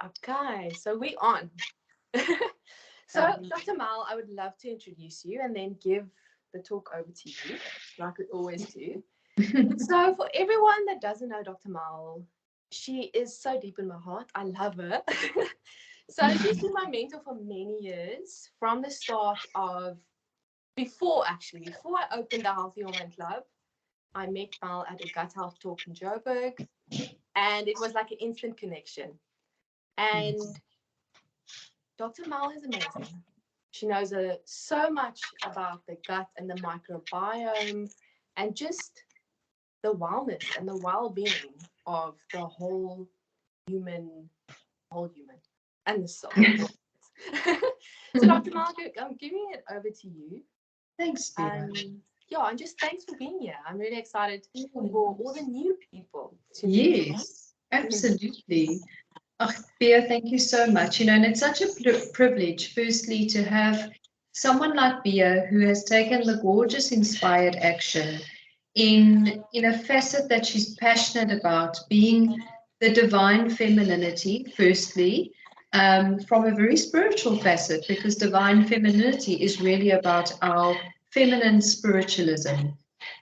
Okay, so we on. So, Dr. Mel, I would love to introduce you and then give the talk over to you, like we always do. So, for everyone that doesn't know Dr. Mel, she is so deep in my heart. I love her. So, she's been my mentor for many years, from the start of before I opened the Healthy Woman Club. I met Mel at a gut health talk in Joburg, and it was like an instant connection. And Dr. Mel is amazing. She knows so much about the gut and the microbiome and just the wellness and the well-being of the whole human and the soul. So Dr. Mel, I'm giving it over to you. Thanks, Bea. Yeah, and just thanks for being here. I'm really excited for all the new people to meet. Yes, absolutely. Oh, Bea, thank you so much. And it's such a privilege, firstly, to have someone like Bea who has taken the gorgeous inspired action in a facet that she's passionate about, being the divine femininity, firstly, from a very spiritual facet, because divine femininity is really about our feminine spiritualism.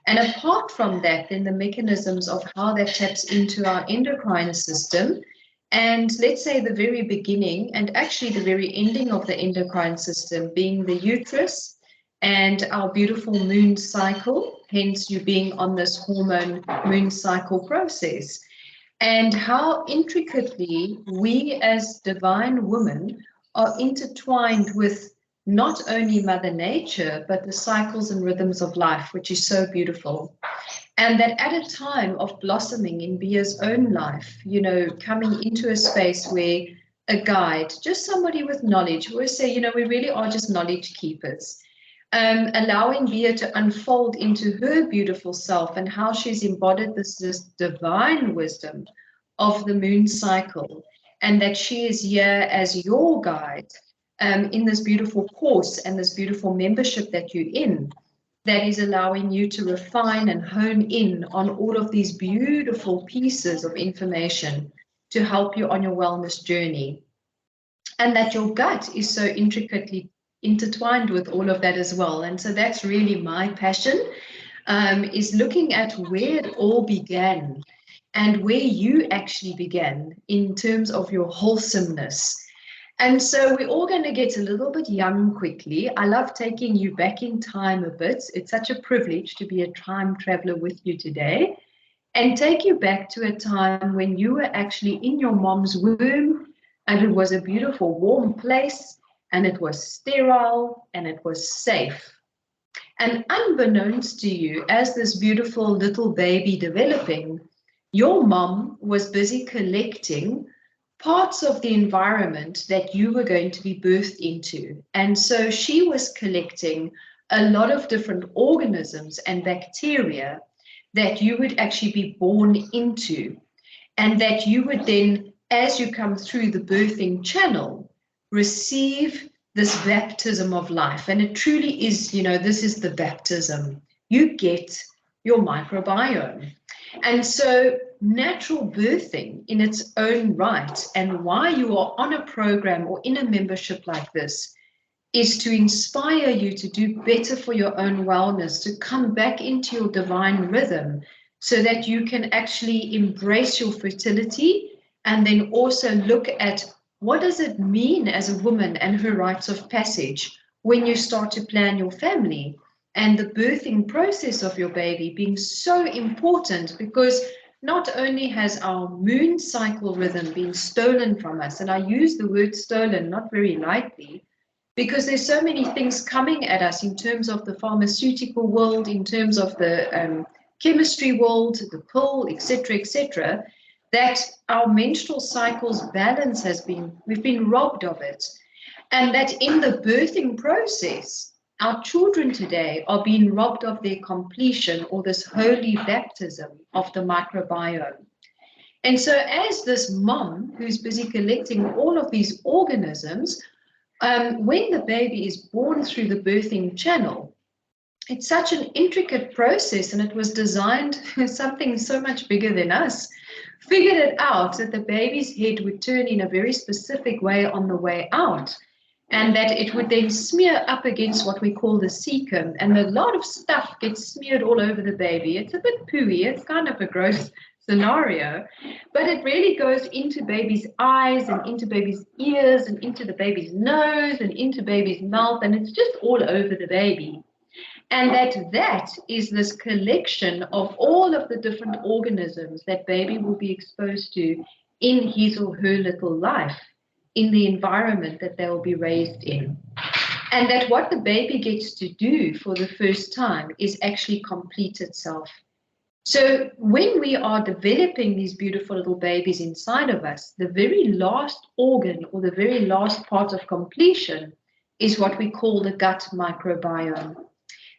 And apart from that, then the mechanisms of how that taps into our endocrine system, and let's say the very beginning and actually the very ending of the endocrine system being the uterus and our beautiful moon cycle, hence you being on this hormone moon cycle process, and how intricately we as divine women are intertwined with not only Mother Nature, but the cycles and rhythms of life, which is so beautiful. And that at a time of blossoming in Bea's own life, coming into a space where a guide, just somebody with knowledge, we always say, we really are just knowledge keepers, allowing Bea to unfold into her beautiful self and how she's embodied this divine wisdom of the moon cycle, and that she is here as your guide in this beautiful course and this beautiful membership that you're in, that is allowing you to refine and hone in on all of these beautiful pieces of information to help you on your wellness journey. And that your gut is so intricately intertwined with all of that as well. And so that's really my passion, is looking at where it all began and where you actually began in terms of your wholesomeness. And so we're all going to get a little bit young quickly. I love taking you back in time a bit. It's such a privilege to be a time traveler with you today and take you back to a time when you were actually in your mom's womb, and it was a beautiful, warm place, and it was sterile, and it was safe. And unbeknownst to you, as this beautiful little baby developing, your mom was busy collecting parts of the environment that you were going to be birthed into. And so she was collecting a lot of different organisms and bacteria that you would actually be born into, and that you would then, as you come through the birthing channel, receive this baptism of life. And it truly is, this is the baptism. You get your microbiome. And so natural birthing in its own right, and why you are on a program or in a membership like this, is to inspire you to do better for your own wellness, to come back into your divine rhythm so that you can actually embrace your fertility, and then also look at what does it mean as a woman and her rites of passage when you start to plan your family, and the birthing process of your baby being so important, because not only has our moon cycle rhythm been stolen from us, and I use the word stolen not very lightly, because there's so many things coming at us in terms of the pharmaceutical world, in terms of the chemistry world, the pill, etc., that our menstrual cycle's balance we've been robbed of it. And that in the birthing process, our children today are being robbed of their completion, or this holy baptism of the microbiome. And so as this mom who's busy collecting all of these organisms, when the baby is born through the birthing channel, it's such an intricate process, and it was designed something so much bigger than us, figured it out that the baby's head would turn in a very specific way on the way out, and that it would then smear up against what we call the cecum, and a lot of stuff gets smeared all over the baby. It's a bit pooey, it's kind of a gross scenario, but it really goes into baby's eyes and into baby's ears and into the baby's nose and into baby's mouth, and it's just all over the baby. And that is this collection of all of the different organisms that baby will be exposed to in his or her little life, in the environment that they will be raised in. And that what the baby gets to do for the first time is actually complete itself. So when we are developing these beautiful little babies inside of us, the very last organ or the very last part of completion is what we call the gut microbiome.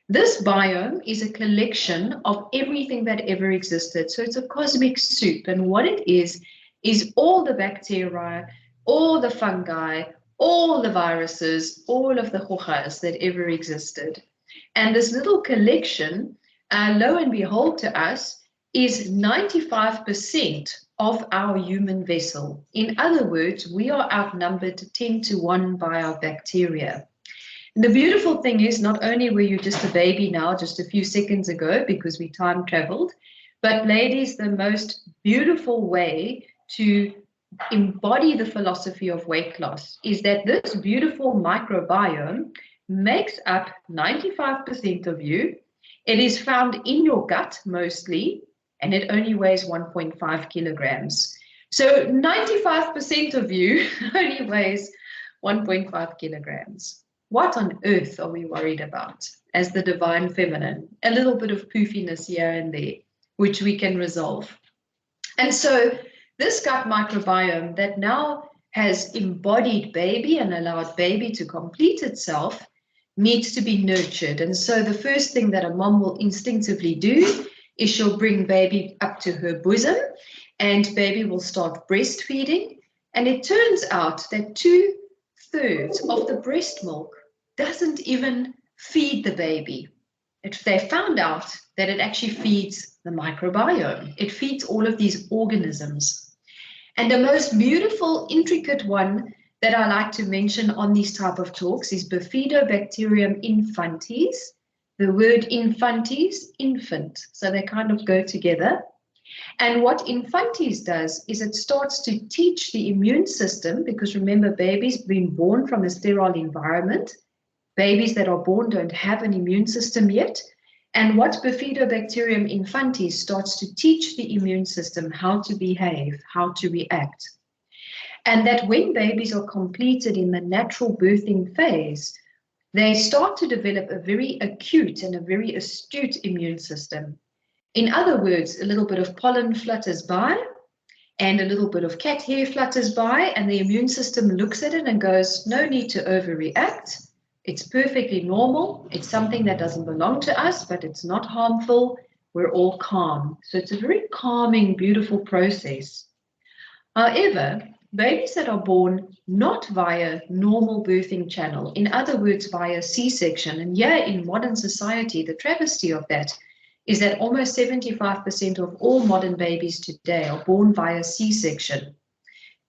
This biome is a collection of everything that ever existed. So it's a cosmic soup. And what it is all the bacteria, all the fungi, all the viruses, all of the hojas that ever existed. And this little collection, lo and behold to us, is 95% of our human vessel. In other words, we are outnumbered 10-1 by our bacteria. The beautiful thing is, not only were you just a baby now, just a few seconds ago, because we time traveled, but ladies, the most beautiful way to embody the philosophy of weight loss is that this beautiful microbiome makes up 95% of you. It is found in your gut mostly, and it only weighs 1.5 kilograms. So 95% of you only weighs 1.5 kilograms. What on earth are we worried about as the divine feminine? A little bit of poofiness here and there, which we can resolve. And so this gut microbiome that now has embodied baby and allowed baby to complete itself needs to be nurtured. And so the first thing that a mom will instinctively do is she'll bring baby up to her bosom and baby will start breastfeeding. And it turns out that 2/3 of the breast milk doesn't even feed the baby. They found out that it actually feeds the microbiome. It feeds all of these organisms. And the most beautiful, intricate one that I like to mention on these type of talks is Bifidobacterium infantis. The word infantis, infant, so they kind of go together. And what infantis does is it starts to teach the immune system, because remember, babies being born from a sterile environment. Babies that are born don't have an immune system yet. And what Bifidobacterium infantis starts to teach the immune system how to behave, how to react. And that when babies are completed in the natural birthing phase, they start to develop a very acute and a very astute immune system. In other words, a little bit of pollen flutters by and a little bit of cat hair flutters by, and the immune system looks at it and goes, no need to overreact. It's perfectly normal. It's something that doesn't belong to us, but it's not harmful. We're all calm. So it's a very calming, beautiful process. However, babies that are born not via normal birthing channel, in other words, via C-section, and yeah, in modern society, the travesty of that is that almost 75% of all modern babies today are born via C-section.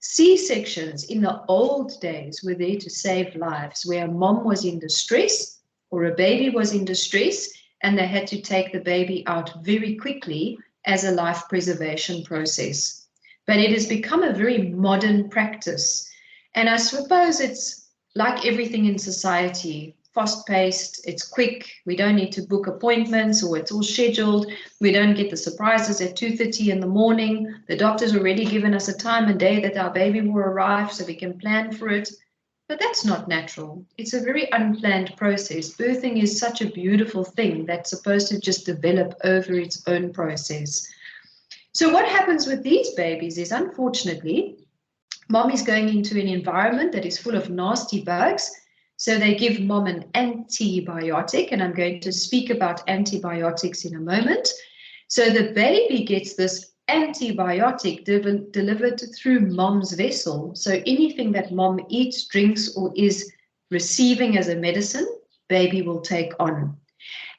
C-sections in the old days were there to save lives, where a mom was in distress or a baby was in distress and they had to take the baby out very quickly as a life preservation process. But it has become a very modern practice. And I suppose it's like everything in society, fast-paced, it's quick, we don't need to book appointments or it's all scheduled, we don't get the surprises at 2:30 in the morning, the doctor's already given us a time and day that our baby will arrive so we can plan for it. But that's not natural. It's a very unplanned process. Birthing is such a beautiful thing that's supposed to just develop over its own process. So what happens with these babies is, unfortunately, mom is going into an environment that is full of nasty bugs. So they give mom an antibiotic, and I'm going to speak about antibiotics in a moment. So the baby gets this antibiotic delivered through mom's vessel. So anything that mom eats, drinks, or is receiving as a medicine, baby will take on.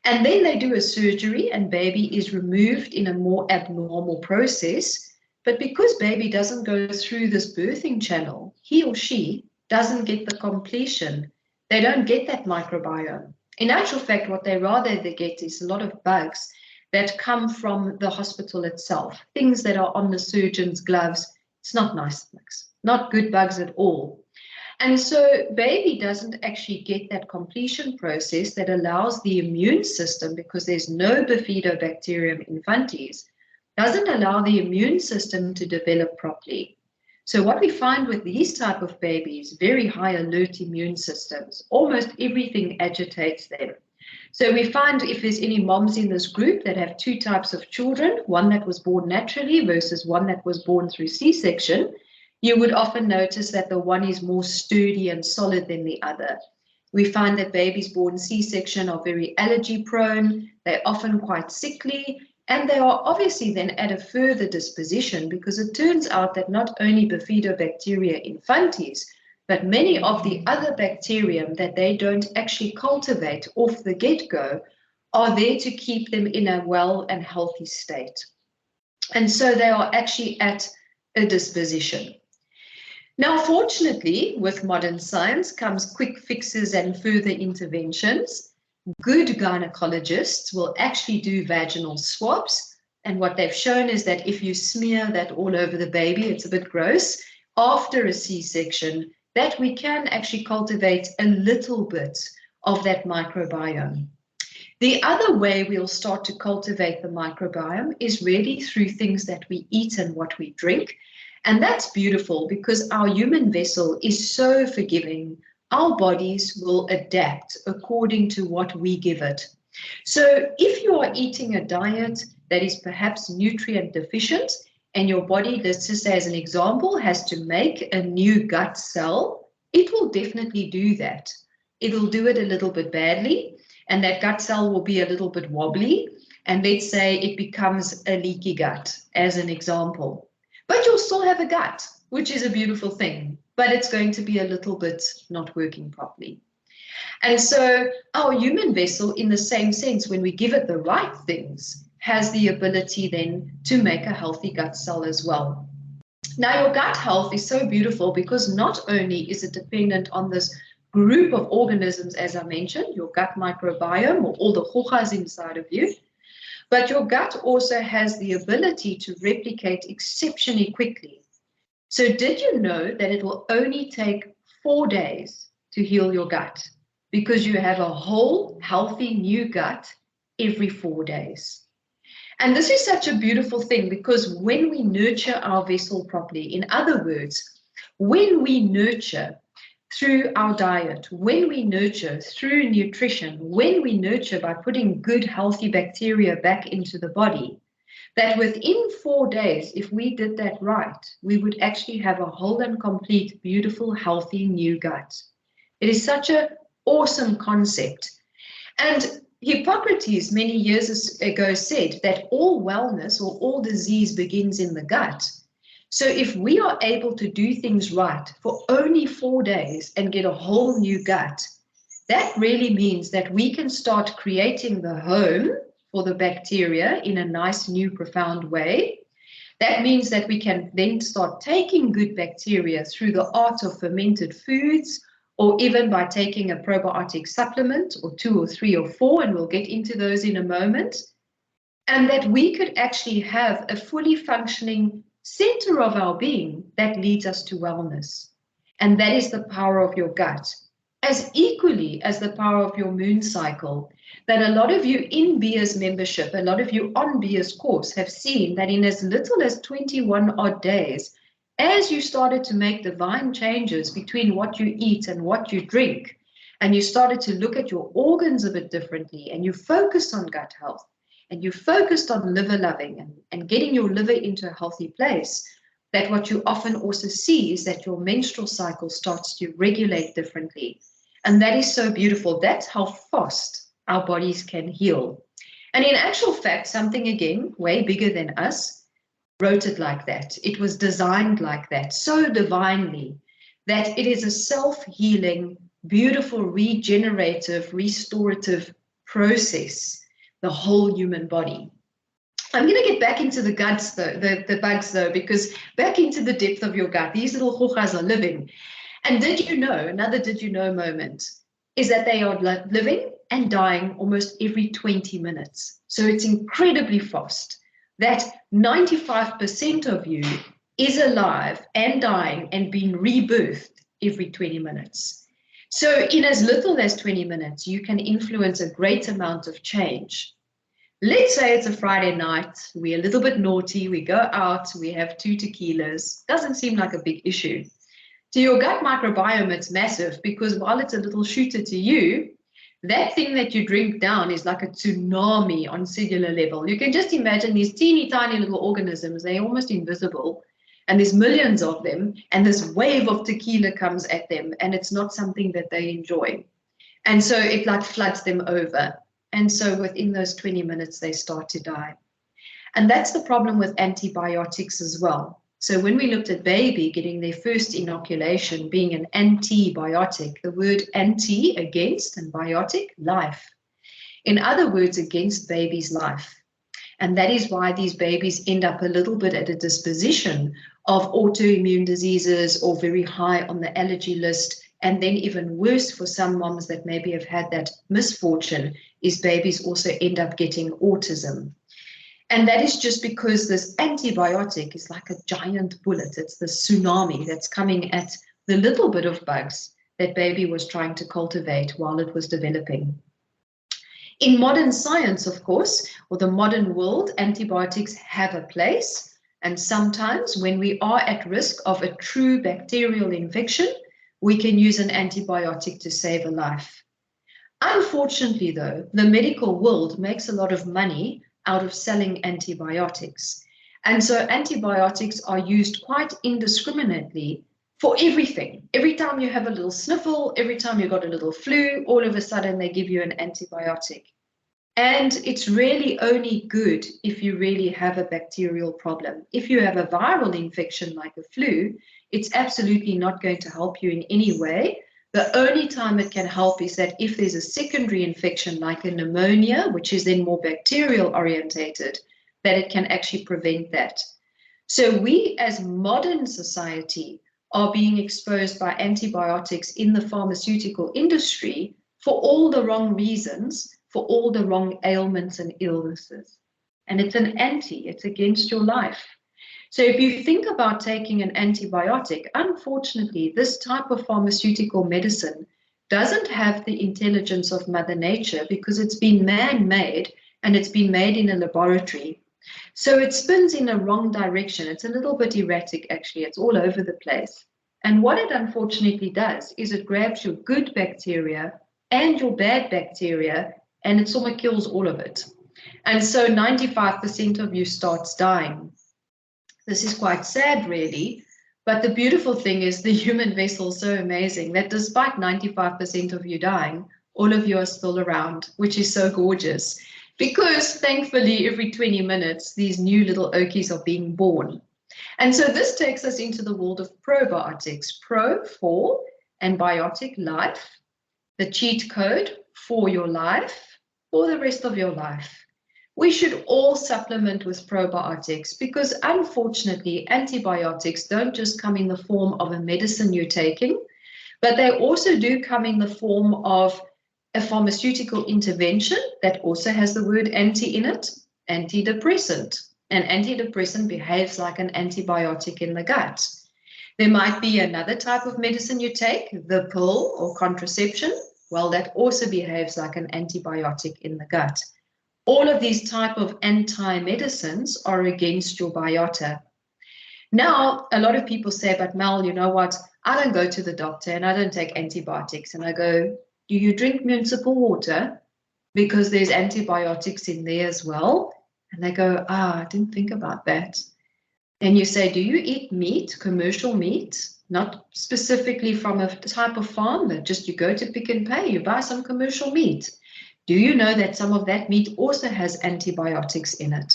And then they do a surgery and baby is removed in a more abnormal process. But because baby doesn't go through this birthing channel, he or she doesn't get the completion. They don't get that microbiome. In actual fact, what they get is a lot of bugs that come from the hospital itself, things that are on the surgeon's gloves. It's not nice bugs, not good bugs at all. And so baby doesn't actually get that completion process that allows the immune system, because there's no Bifidobacterium infantis, doesn't allow the immune system to develop properly. So what we find with these type of babies, very high alert immune systems, almost everything agitates them. So we find if there's any moms in this group that have two types of children, one that was born naturally versus one that was born through C-section, you would often notice that the one is more sturdy and solid than the other. We find that babies born C-section are very allergy prone, they're often quite sickly, and they are obviously then at a further disposition, because it turns out that not only Bifidobacteria infantis, but many of the other bacterium that they don't actually cultivate off the get-go are there to keep them in a well and healthy state. And so they are actually at a disposition. Now, fortunately, with modern science comes quick fixes and further interventions. Good gynecologists will actually do vaginal swabs. And what they've shown is that if you smear that all over the baby, it's a bit gross, after a C-section, that we can actually cultivate a little bit of that microbiome. The other way we'll start to cultivate the microbiome is really through things that we eat and what we drink. And that's beautiful, because our human vessel is so forgiving. Our bodies will adapt according to what we give it. So if you are eating a diet that is perhaps nutrient deficient, and your body, let's just say as an example, has to make a new gut cell, it will definitely do that. It'll do it a little bit badly, and that gut cell will be a little bit wobbly, and let's say it becomes a leaky gut, as an example. But you'll still have a gut, which is a beautiful thing, but it's going to be a little bit not working properly. And so our human vessel, in the same sense, when we give it the right things, has the ability then to make a healthy gut cell as well. Now, your gut health is so beautiful, because not only is it dependent on this group of organisms, as I mentioned, your gut microbiome, or all the hojas inside of you, but your gut also has the ability to replicate exceptionally quickly. So did you know that it will only take 4 days to heal your gut, because you have a whole healthy new gut every 4 days? And this is such a beautiful thing, because when we nurture our vessel properly, in other words, when we nurture through our diet, when we nurture through nutrition, when we nurture by putting good healthy bacteria back into the body, that within 4 days, if we did that right, we would actually have a whole and complete, beautiful, healthy new gut. It is such an awesome concept. And Hippocrates many years ago said that all wellness or all disease begins in the gut. So if we are able to do things right for only 4 days and get a whole new gut, that really means that we can start creating the home for the bacteria in a nice, new, profound way. That means that we can then start taking good bacteria through the art of fermented foods, or even by taking a probiotic supplement, or 2 or 3 or 4, and we'll get into those in a moment. And that we could actually have a fully functioning center of our being that leads us to wellness. And that is the power of your gut, as equally as the power of your moon cycle, that a lot of you in BIA's membership, a lot of you on BIA's course have seen that in as little as 21 odd days, as you started to make divine changes between what you eat and what you drink, and you started to look at your organs a bit differently, and you focused on gut health, and you focused on liver loving and getting your liver into a healthy place, that what you often also see is that your menstrual cycle starts to regulate differently. And that is so beautiful. That's how fast our bodies can heal. And in actual fact, something again, way bigger than us, wrote it like that. It was designed like that, so divinely, that it is a self-healing, beautiful, regenerative, restorative process, the whole human body. I'm going to get back into the guts, though, the bugs, though, because back into the depth of your gut, these little hojas are living. And did you know, another did you know moment, is that they are living and dying almost every 20 minutes. So it's incredibly fast. That 95% of you is alive and dying and being rebirthed every 20 minutes. So in as little as 20 minutes, you can influence a great amount of change. Let's say it's a Friday night, we're a little bit naughty, we go out, we have 2 tequilas. Doesn't seem like a big issue. To your gut microbiome, it's massive, because while it's a little shooter to you, that thing that you drink down is like a tsunami on cellular level. You can just imagine these teeny tiny little organisms, they're almost invisible, and there's millions of them, and this wave of tequila comes at them, and it's not something that they enjoy. And so it like floods them over. And so within those 20 minutes, they start to die. And that's the problem with antibiotics as well. So when we looked at baby getting their first inoculation being an antibiotic, the word anti, against, and biotic, life. In other words, against baby's life. And that is why these babies end up a little bit at a disposition of autoimmune diseases or very high on the allergy list. And then even worse for some moms that maybe have had that misfortune is babies also end up getting autism. And that is just because this antibiotic is like a giant bullet. It's the tsunami that's coming at the little bit of bugs that baby was trying to cultivate while it was developing. In modern science, of course, or the modern world, antibiotics have a place. And sometimes when we are at risk of a true bacterial infection, we can use an antibiotic to save a life. Unfortunately, though, the medical world makes a lot of money out of selling antibiotics. And so antibiotics are used quite indiscriminately for everything. Every time you have a little sniffle, every time you got a little flu, all of a sudden they give you an antibiotic. And it's really only good if you really have a bacterial problem. If you have a viral infection like a flu, it's absolutely not going to help you in any way. The only time it can help is that if there's a secondary infection like a pneumonia, which is then more bacterial orientated, that it can actually prevent that. So we as modern society are being exposed by antibiotics in the pharmaceutical industry for all the wrong reasons, for all the wrong ailments and illnesses. And it's an anti, it's against your life. So if you think about taking an antibiotic, unfortunately, this type of pharmaceutical medicine doesn't have the intelligence of Mother Nature because it's been man-made and it's been made in a laboratory. So it spins in a wrong direction. It's a little bit erratic, actually. It's all over the place. And what it unfortunately does is it grabs your good bacteria and your bad bacteria, and it sort of kills all of it. And so 95% of you starts dying. This is quite sad, really. But the beautiful thing is the human vessel is so amazing that despite 95% of you dying, all of you are still around, which is so gorgeous. Because thankfully, every 20 minutes, these new little okies are being born. And so this takes us into the world of probiotics. Pro for and biotic, life. The cheat code for your life, for the rest of your life. We should all supplement with probiotics because unfortunately, antibiotics don't just come in the form of a medicine you're taking, but they also do come in the form of a pharmaceutical intervention that also has the word anti in it, antidepressant. An antidepressant behaves like an antibiotic in the gut. There might be another type of medicine you take, the pill or contraception. Well, that also behaves like an antibiotic in the gut. All of these type of anti-medicines are against your biota. Now, a lot of people say, but Mel, you know what? I don't go to the doctor and I don't take antibiotics. And I go, do you drink municipal water? Because there's antibiotics in there as well. And they go, I didn't think about that. And you say, do you eat meat, commercial meat? Not specifically from a type of farm, but just you go to Pick n Pay, you buy some commercial meat. Do you know that some of that meat also has antibiotics in it?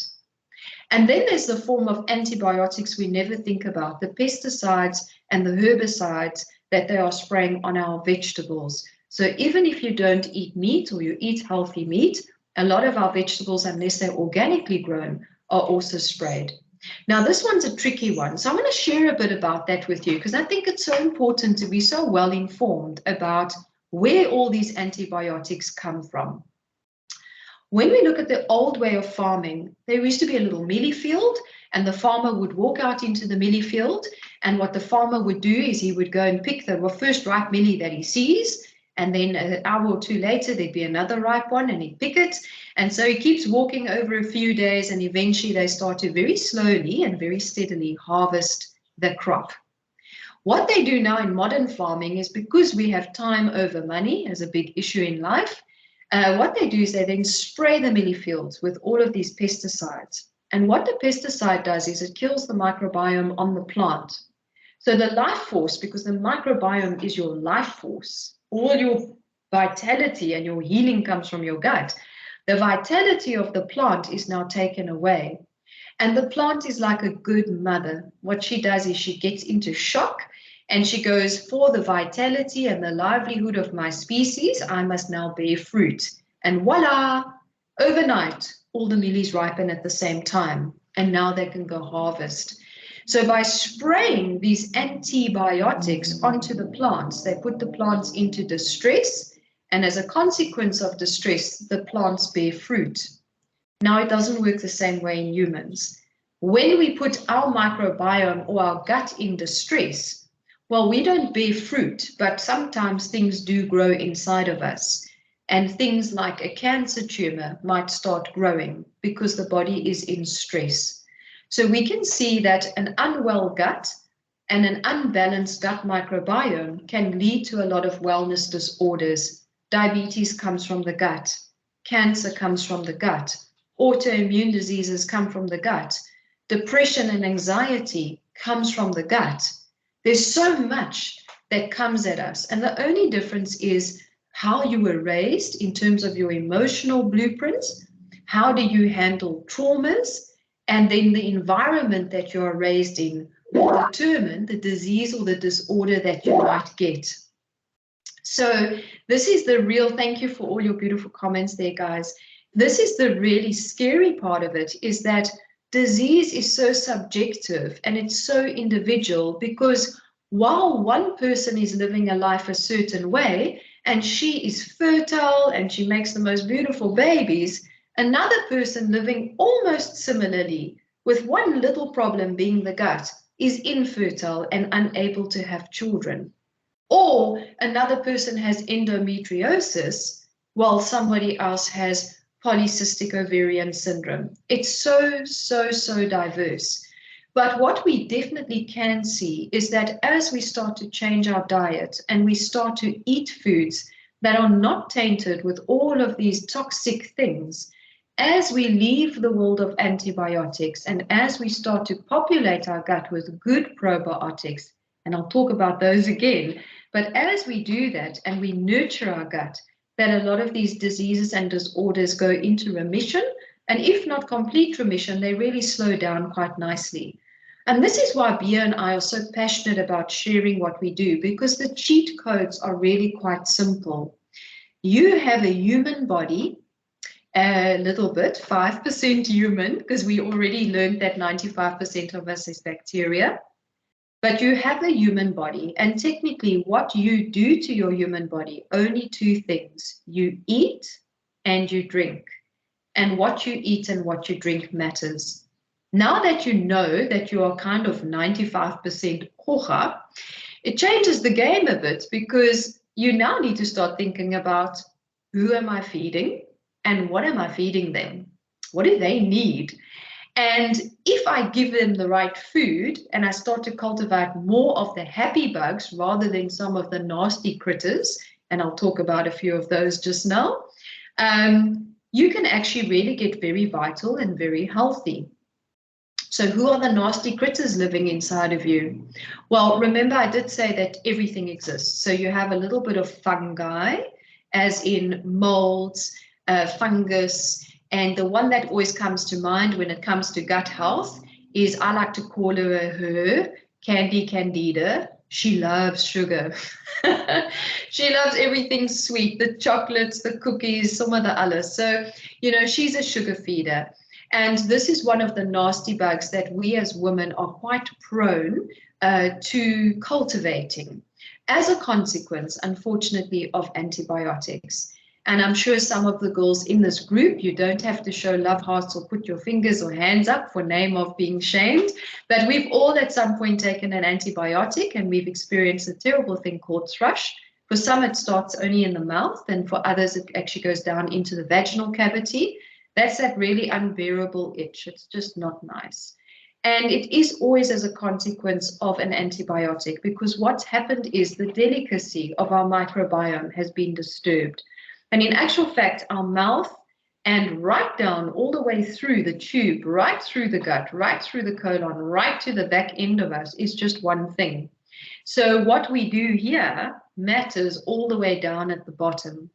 And then there's the form of antibiotics we never think about, the pesticides and the herbicides that they are spraying on our vegetables. So even if you don't eat meat or you eat healthy meat, a lot of our vegetables, unless they're organically grown, are also sprayed. Now, this one's a tricky one, so I'm going to share a bit about that with you because I think it's so important to be so well informed about where all these antibiotics come from. When we look at the old way of farming, there used to be a little mealie field, and the farmer would walk out into the mealie field, and what the farmer would do is he would go and pick the first ripe mealie that he sees, and then an hour or two later there'd be another ripe one, and he'd pick it. And so he keeps walking over a few days, and eventually they start to very slowly and very steadily harvest the crop. What they do now in modern farming is, because we have time over money as a big issue in life, what they do is they then spray the mealie fields with all of these pesticides. And what the pesticide does is it kills the microbiome on the plant. So the life force, because the microbiome is your life force, all your vitality and your healing comes from your gut. The vitality of the plant is now taken away. And the plant is like a good mother. What she does is she gets into shock and she goes, for the vitality and the livelihood of my species, I must now bear fruit. And voila, overnight, all the mealies ripen at the same time. And now they can go harvest. So by spraying these antibiotics onto the plants, they put the plants into distress. And as a consequence of distress, the plants bear fruit. Now, it doesn't work the same way in humans. When we put our microbiome or our gut in distress, well, we don't bear fruit, but sometimes things do grow inside of us. And things like a cancer tumor might start growing because the body is in stress. So we can see that an unwell gut and an unbalanced gut microbiome can lead to a lot of wellness disorders. Diabetes comes from the gut. Cancer comes from the gut. Autoimmune diseases come from the gut. Depression and anxiety comes from the gut. There's so much that comes at us. And the only difference is how you were raised in terms of your emotional blueprints. How do you handle traumas? And then the environment that you are raised in will determine the disease or the disorder that you might get. So this is the real, thank you for all your beautiful comments there, guys. This is the really scary part of it, is that disease is so subjective and it's so individual, because while one person is living a life a certain way and she is fertile and she makes the most beautiful babies, another person living almost similarly with one little problem being the gut is infertile and unable to have children. Or another person has endometriosis while somebody else has polycystic ovarian syndrome. It's so diverse. But what we definitely can see is that as we start to change our diet and we start to eat foods that are not tainted with all of these toxic things, as we leave the world of antibiotics and as we start to populate our gut with good probiotics, and I'll talk about those again, but as we do that and we nurture our gut, that a lot of these diseases and disorders go into remission, and if not complete remission, they really slow down quite nicely. And this is why Bia and I are so passionate about sharing what we do, because the cheat codes are really quite simple. You have a human body, a little bit, 5% human, because we already learned that 95% of us is bacteria. But you have a human body, and technically what you do to your human body, only two things. You eat and you drink. And what you eat and what you drink matters. Now that you know that you are kind of 95% kocha, it changes the game a bit, because you now need to start thinking about, who am I feeding and what am I feeding them? What do they need? And if I give them the right food and I start to cultivate more of the happy bugs rather than some of the nasty critters, and I'll talk about a few of those just now, you can actually really get very vital and very healthy. So who are the nasty critters living inside of you? Well, remember I did say that everything exists. So you have a little bit of fungi, as in molds, fungus, and the one that always comes to mind when it comes to gut health is, I like to call her Candy Candida. She loves sugar. She loves everything sweet, the chocolates, the cookies, some of the others. So, you know, she's a sugar feeder. And this is one of the nasty bugs that we as women are quite prone to cultivating as a consequence, unfortunately, of antibiotics. And I'm sure some of the girls in this group, you don't have to show love hearts or put your fingers or hands up for name of being shamed, but we've all at some point taken an antibiotic and we've experienced a terrible thing called thrush. For some, it starts only in the mouth, and for others, it actually goes down into the vaginal cavity. That's that really unbearable itch. It's just not nice. And it is always as a consequence of an antibiotic, because what's happened is the delicacy of our microbiome has been disturbed. And in actual fact, our mouth and right down all the way through the tube, right through the gut, right through the colon, right to the back end of us is just one thing. So what we do here matters all the way down at the bottom.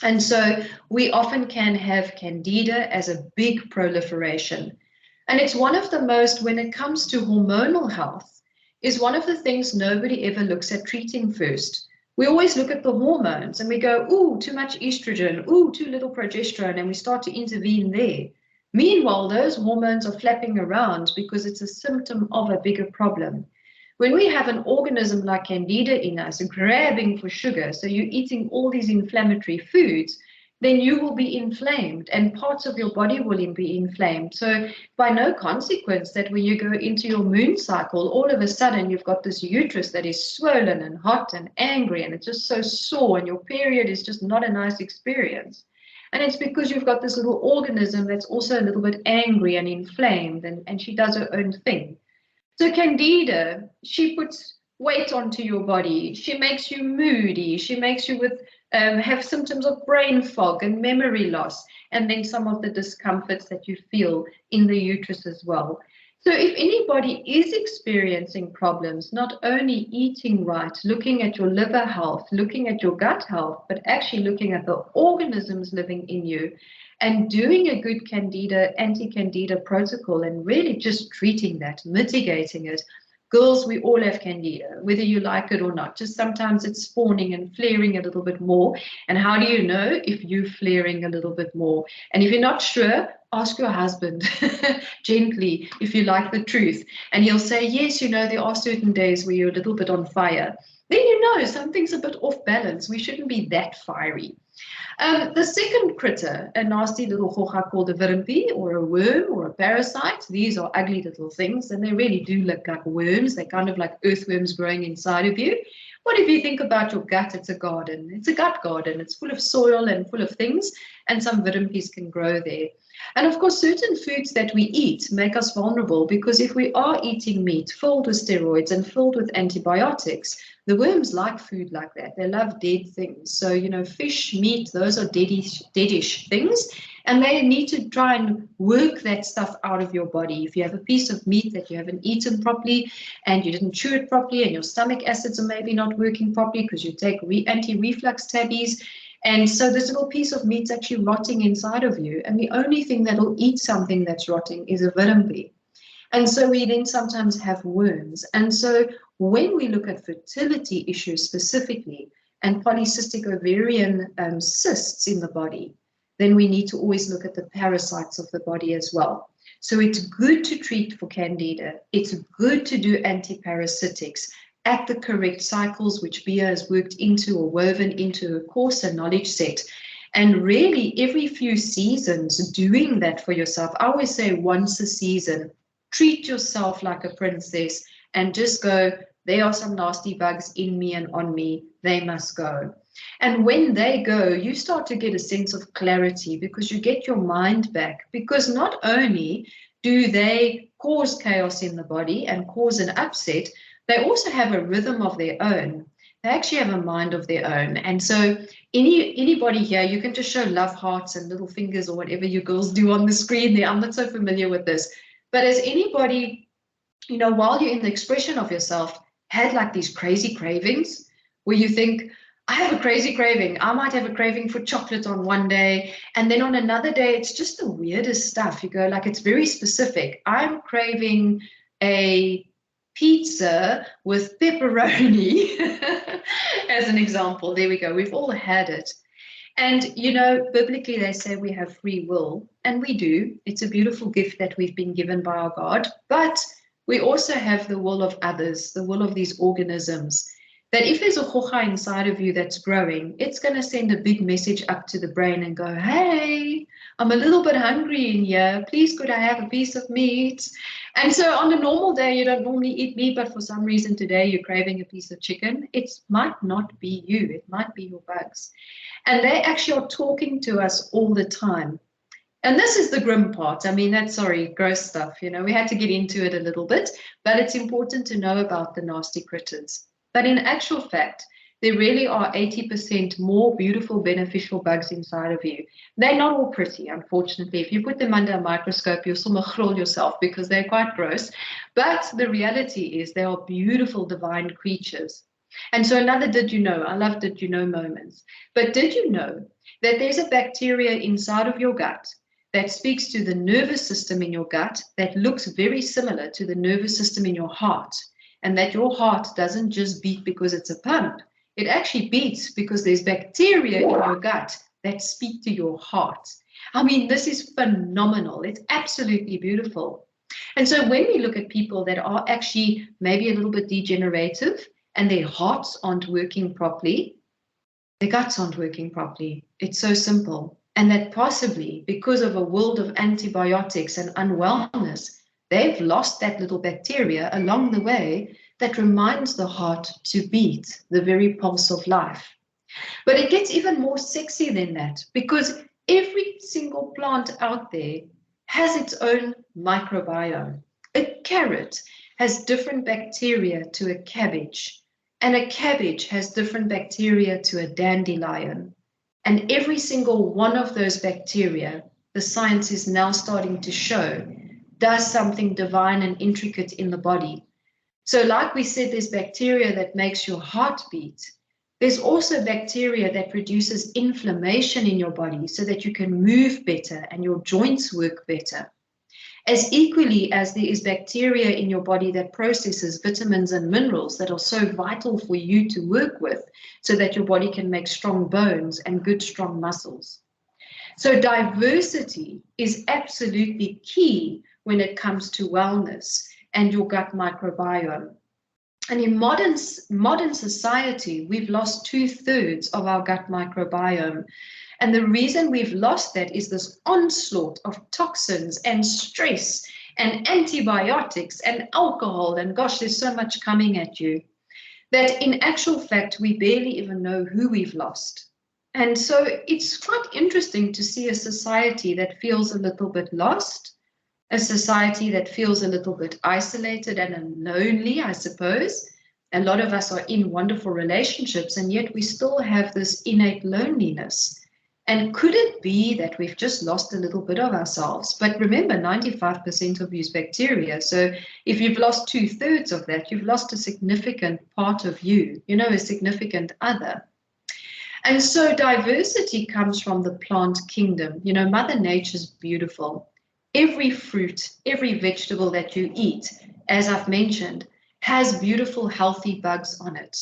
And so we often can have candida as a big proliferation. And it's one of the most, when it comes to hormonal health, is one of the things nobody ever looks at treating first. We always look at the hormones and we go, ooh, too much estrogen, ooh, too little progesterone, and we start to intervene there. Meanwhile, those hormones are flapping around because it's a symptom of a bigger problem. When we have an organism like candida in us grabbing for sugar, so you're eating all these inflammatory foods, then you will be inflamed and parts of your body will be inflamed. So by no consequence that when you go into your moon cycle, all of a sudden you've got this uterus that is swollen and hot and angry and it's just so sore and your period is just not a nice experience. And it's because you've got this little organism that's also a little bit angry and inflamed, and she does her own thing. So candida, she puts weight onto your body. She makes you moody. She makes you have symptoms of brain fog and memory loss, and then some of the discomforts that you feel in the uterus as well. So if anybody is experiencing problems, not only eating right, looking at your liver health, looking at your gut health, but actually looking at the organisms living in you, and doing a good candida, anti-candida protocol and really just treating that, mitigating it. Girls, we all have candida, whether you like it or not. Just sometimes it's spawning and flaring a little bit more. And how do you know if you're flaring a little bit more? And if you're not sure, ask your husband gently if you like the truth. And he'll say, yes, you know, there are certain days where you're a little bit on fire. Then you know something's a bit off balance. We shouldn't be that fiery. The second critter, a nasty little hoja called a wurmpie or a worm or a parasite. These are ugly little things and they really do look like worms. They're kind of like earthworms growing inside of you. What if you think about your gut? It's a garden. It's a gut garden. It's full of soil and full of things, and some wurmpies can grow there. And of course, certain foods that we eat make us vulnerable, because if we are eating meat filled with steroids and filled with antibiotics, the worms like food like that. They love dead things. So, you know, fish, meat, those are deadish things. And they need to try and work that stuff out of your body. If you have a piece of meat that you haven't eaten properly and you didn't chew it properly and your stomach acids are maybe not working properly because you take anti-reflux tabbies, and so this little piece of meat's actually rotting inside of you. And the only thing that'll eat something that's rotting is a wurmpie. And so we then sometimes have worms. And so when we look at fertility issues specifically and polycystic ovarian cysts in the body, then we need to always look at the parasites of the body as well. So it's good to treat for candida. It's good to do antiparasitics at the correct cycles, which Bia has worked into or woven into her course and knowledge set. And really every few seasons doing that for yourself. I always say once a season, treat yourself like a princess and just go, there are some nasty bugs in me and on me, they must go. And when they go, you start to get a sense of clarity because you get your mind back, because not only do they cause chaos in the body and cause an upset, they also have a rhythm of their own. They actually have a mind of their own. And so anybody here, you can just show love hearts and little fingers or whatever you girls do on the screen there. I'm not so familiar with this. But as anybody, you know, while you're in the expression of yourself, had like these crazy cravings where you think, I have a crazy craving. I might have a craving for chocolate on one day. And then on another day, it's just the weirdest stuff. You go like, it's very specific. I'm craving a pizza with pepperoni as an example. There we go. We've all had it. And, you know, biblically they say we have free will, and we do. It's a beautiful gift that we've been given by our God. But we also have the will of others, the will of these organisms. That if there's a hocha inside of you that's growing, it's going to send a big message up to the brain and go, hey, I'm a little bit hungry in here. Please, could I have a piece of meat? And so on a normal day, you don't normally eat meat, but for some reason today you're craving a piece of chicken. It might not be you. It might be your bugs. And they actually are talking to us all the time. And this is the grim part. I mean, that's, sorry, gross stuff. You know, we had to get into it a little bit, but it's important to know about the nasty critters. But in actual fact, there really are 80% more beautiful, beneficial bugs inside of you. They're not all pretty, unfortunately. If you put them under a microscope, you'll sommer yourself because they're quite gross. But the reality is they are beautiful, divine creatures. And so another did you know, I love did you know moments. But did you know that there's a bacteria inside of your gut that speaks to the nervous system in your gut that looks very similar to the nervous system in your heart? And that your heart doesn't just beat because it's a pump. It actually beats because there's bacteria in your gut that speak to your heart. I mean, this is phenomenal. It's absolutely beautiful. And so when we look at people that are actually maybe a little bit degenerative and their hearts aren't working properly, their guts aren't working properly. It's so simple. And that possibly because of a world of antibiotics and unwellness, they've lost that little bacteria along the way that reminds the heart to beat the very pulse of life. But it gets even more sexy than that, because every single plant out there has its own microbiome. A carrot has different bacteria to a cabbage, and a cabbage has different bacteria to a dandelion. And every single one of those bacteria, the science is now starting to show, does something divine and intricate in the body. So like we said, there's bacteria that makes your heart beat. There's also bacteria that produces inflammation in your body so that you can move better and your joints work better. As equally as there is bacteria in your body that processes vitamins and minerals that are so vital for you to work with so that your body can make strong bones and good, strong muscles. So diversity is absolutely key when it comes to wellness and your gut microbiome. And in modern society, we've lost 2/3 of our gut microbiome. And the reason we've lost that is this onslaught of toxins and stress and antibiotics and alcohol. And gosh, there's so much coming at you that in actual fact, we barely even know who we've lost. And so it's quite interesting to see a society that feels a little bit lost, a society that feels a little bit isolated and lonely, I suppose. A lot of us are in wonderful relationships, and yet we still have this innate loneliness. And could it be that we've just lost a little bit of ourselves? But remember, 95% of you is bacteria. So if you've lost 2/3 of that, you've lost a significant part of you, you know, a significant other. And so diversity comes from the plant kingdom. You know, Mother Nature's beautiful. Every fruit, every vegetable that you eat, as I've mentioned, has beautiful, healthy bugs on it.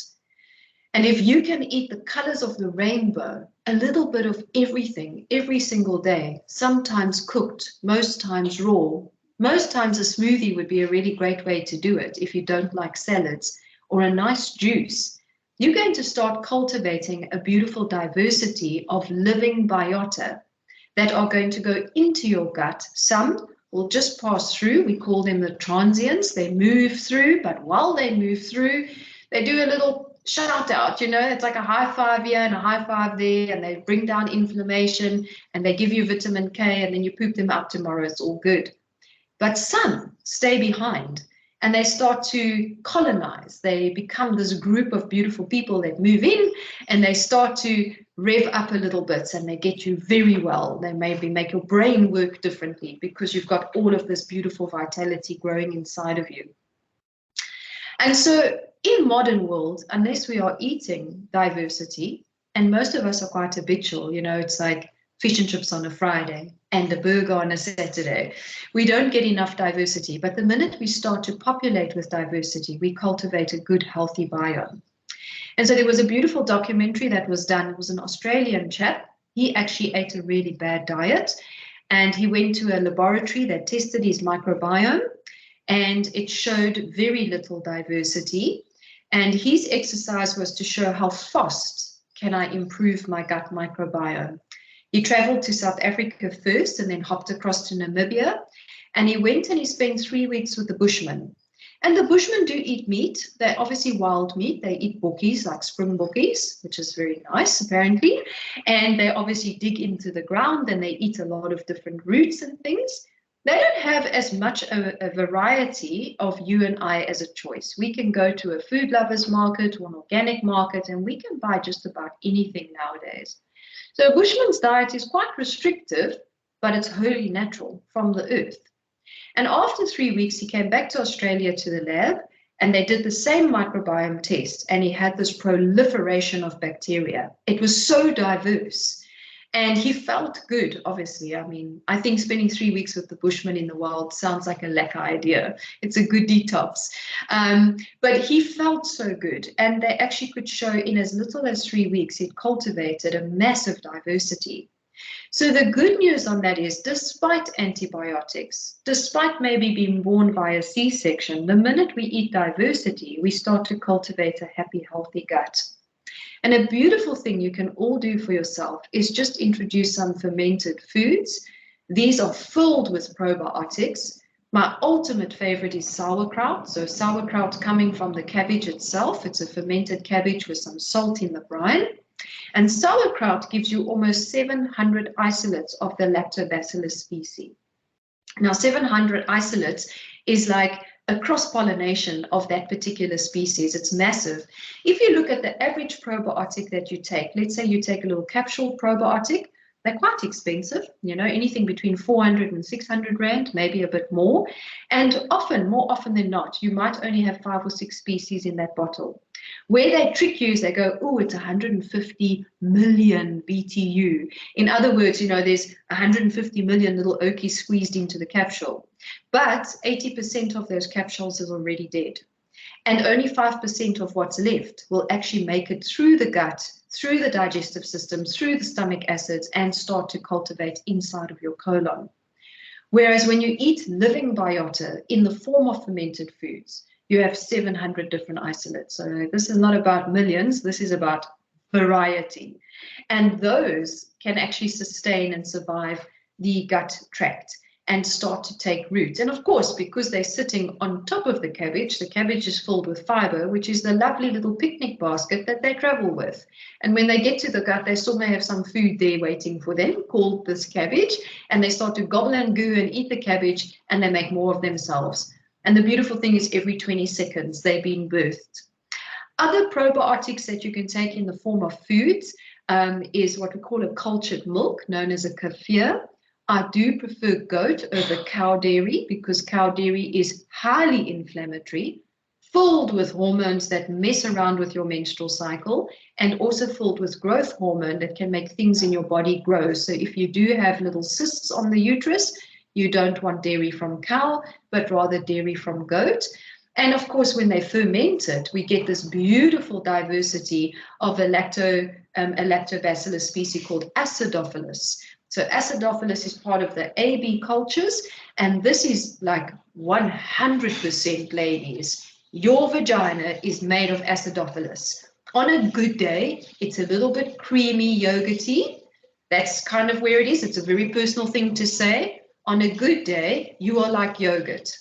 And if you can eat the colors of the rainbow, a little bit of everything, every single day, sometimes cooked, most times raw, most times a smoothie would be a really great way to do it if you don't like salads, or a nice juice, you're going to start cultivating a beautiful diversity of living biota that are going to go into your gut. Some will just pass through. We call them the transients. They move through, but while they move through, they do a little shout out, you know, it's like a high five here and a high five there, and they bring down inflammation and they give you vitamin K, and then you poop them up tomorrow. It's all good. But some stay behind and they start to colonize. They become this group of beautiful people that move in and they start to rev up a little bit, and they get you very well. They maybe make your brain work differently because you've got all of this beautiful vitality growing inside of you. And so in modern world, unless we are eating diversity, and most of us are quite habitual, you know, it's like fish and chips on a Friday and a burger on a Saturday. We don't get enough diversity. But the minute we start to populate with diversity, we cultivate a good, healthy biome. And so there was a beautiful documentary that was done. It was an Australian chap, He actually ate a really bad diet, and he went to a laboratory that tested his microbiome, and it showed very little diversity. And his exercise was to show how fast can I improve my gut microbiome. He traveled to South Africa first and then hopped across to Namibia. And he went and he spent 3 weeks with the Bushmen. And the Bushmen do eat meat. They're obviously wild meat. They eat bokkies, like springbokkies, which is very nice, apparently. And they obviously dig into the ground and they eat a lot of different roots and things. They don't have as much a variety of you and I as a choice. We can go to a food lovers market or an organic market and we can buy just about anything nowadays. So a Bushman's diet is quite restrictive, but it's wholly natural from the earth. And after 3 weeks, he came back to Australia to the lab and they did the same microbiome test and he had this proliferation of bacteria. It was so diverse. And he felt good, obviously. I mean, I think spending 3 weeks with the Bushmen in the wild sounds like a lekker idea. It's a good detox. But he felt so good. And they actually could show in as little as 3 weeks, he'd cultivated a massive diversity. So the good news on that is, despite antibiotics, despite maybe being born via C-section, the minute we eat diversity, we start to cultivate a happy, healthy gut. And a beautiful thing you can all do for yourself is just introduce some fermented foods. These are filled with probiotics. My ultimate favorite is sauerkraut. So sauerkraut coming from the cabbage itself. It's a fermented cabbage with some salt in the brine. And sauerkraut gives you almost 700 isolates of the lactobacillus species. Now, 700 isolates is like a cross-pollination of that particular species. It's massive. If you look at the average probiotic that you take, let's say you take a little capsule probiotic, they're quite expensive, you know, anything between 400 and 600 Rand, maybe a bit more. And often, more often than not, you might only have 5 or 6 species in that bottle. Where they trick you is they go, oh, it's 150 million BTU. In other words, you know, there's 150 million little oakies squeezed into the capsule. But 80% of those capsules is already dead. And only 5% of what's left will actually make it through the gut, through the digestive system, through the stomach acids, and start to cultivate inside of your colon. Whereas when you eat living biota in the form of fermented foods, you have 700 different isolates. So this is not about millions, this is about variety. And those can actually sustain and survive the gut tract and start to take root. And of course, because they're sitting on top of the cabbage is filled with fiber, which is the lovely little picnic basket that they travel with. And when they get to the gut, they still may have some food there waiting for them called this cabbage, and they start to gobble and goo and eat the cabbage, and they make more of themselves. And the beautiful thing is every 20 seconds, they're being birthed. Other probiotics that you can take in the form of foods is what we call a cultured milk, known as a kefir. I do prefer goat over cow dairy because cow dairy is highly inflammatory, filled with hormones that mess around with your menstrual cycle, and also filled with growth hormone that can make things in your body grow. So if you do have little cysts on the uterus, you don't want dairy from cow, but rather dairy from goat. And of course, when they ferment it, we get this beautiful diversity of a lactobacillus species called acidophilus. So acidophilus is part of the AB cultures, and this is like 100% ladies. Your vagina is made of acidophilus. On a good day, it's a little bit creamy, yogurty. That's kind of where it is. It's a very personal thing to say. On a good day, you are like yogurt.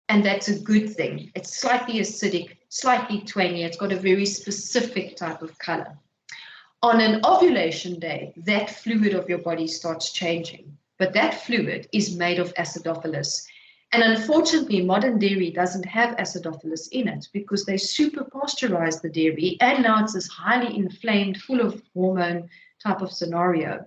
And that's a good thing. It's slightly acidic, slightly twangy. It's got a very specific type of color. On an ovulation day, that fluid of your body starts changing. But that fluid is made of acidophilus. And unfortunately, modern dairy doesn't have acidophilus in it because they super pasteurize the dairy. And now it's this highly inflamed, full of hormone type of scenario.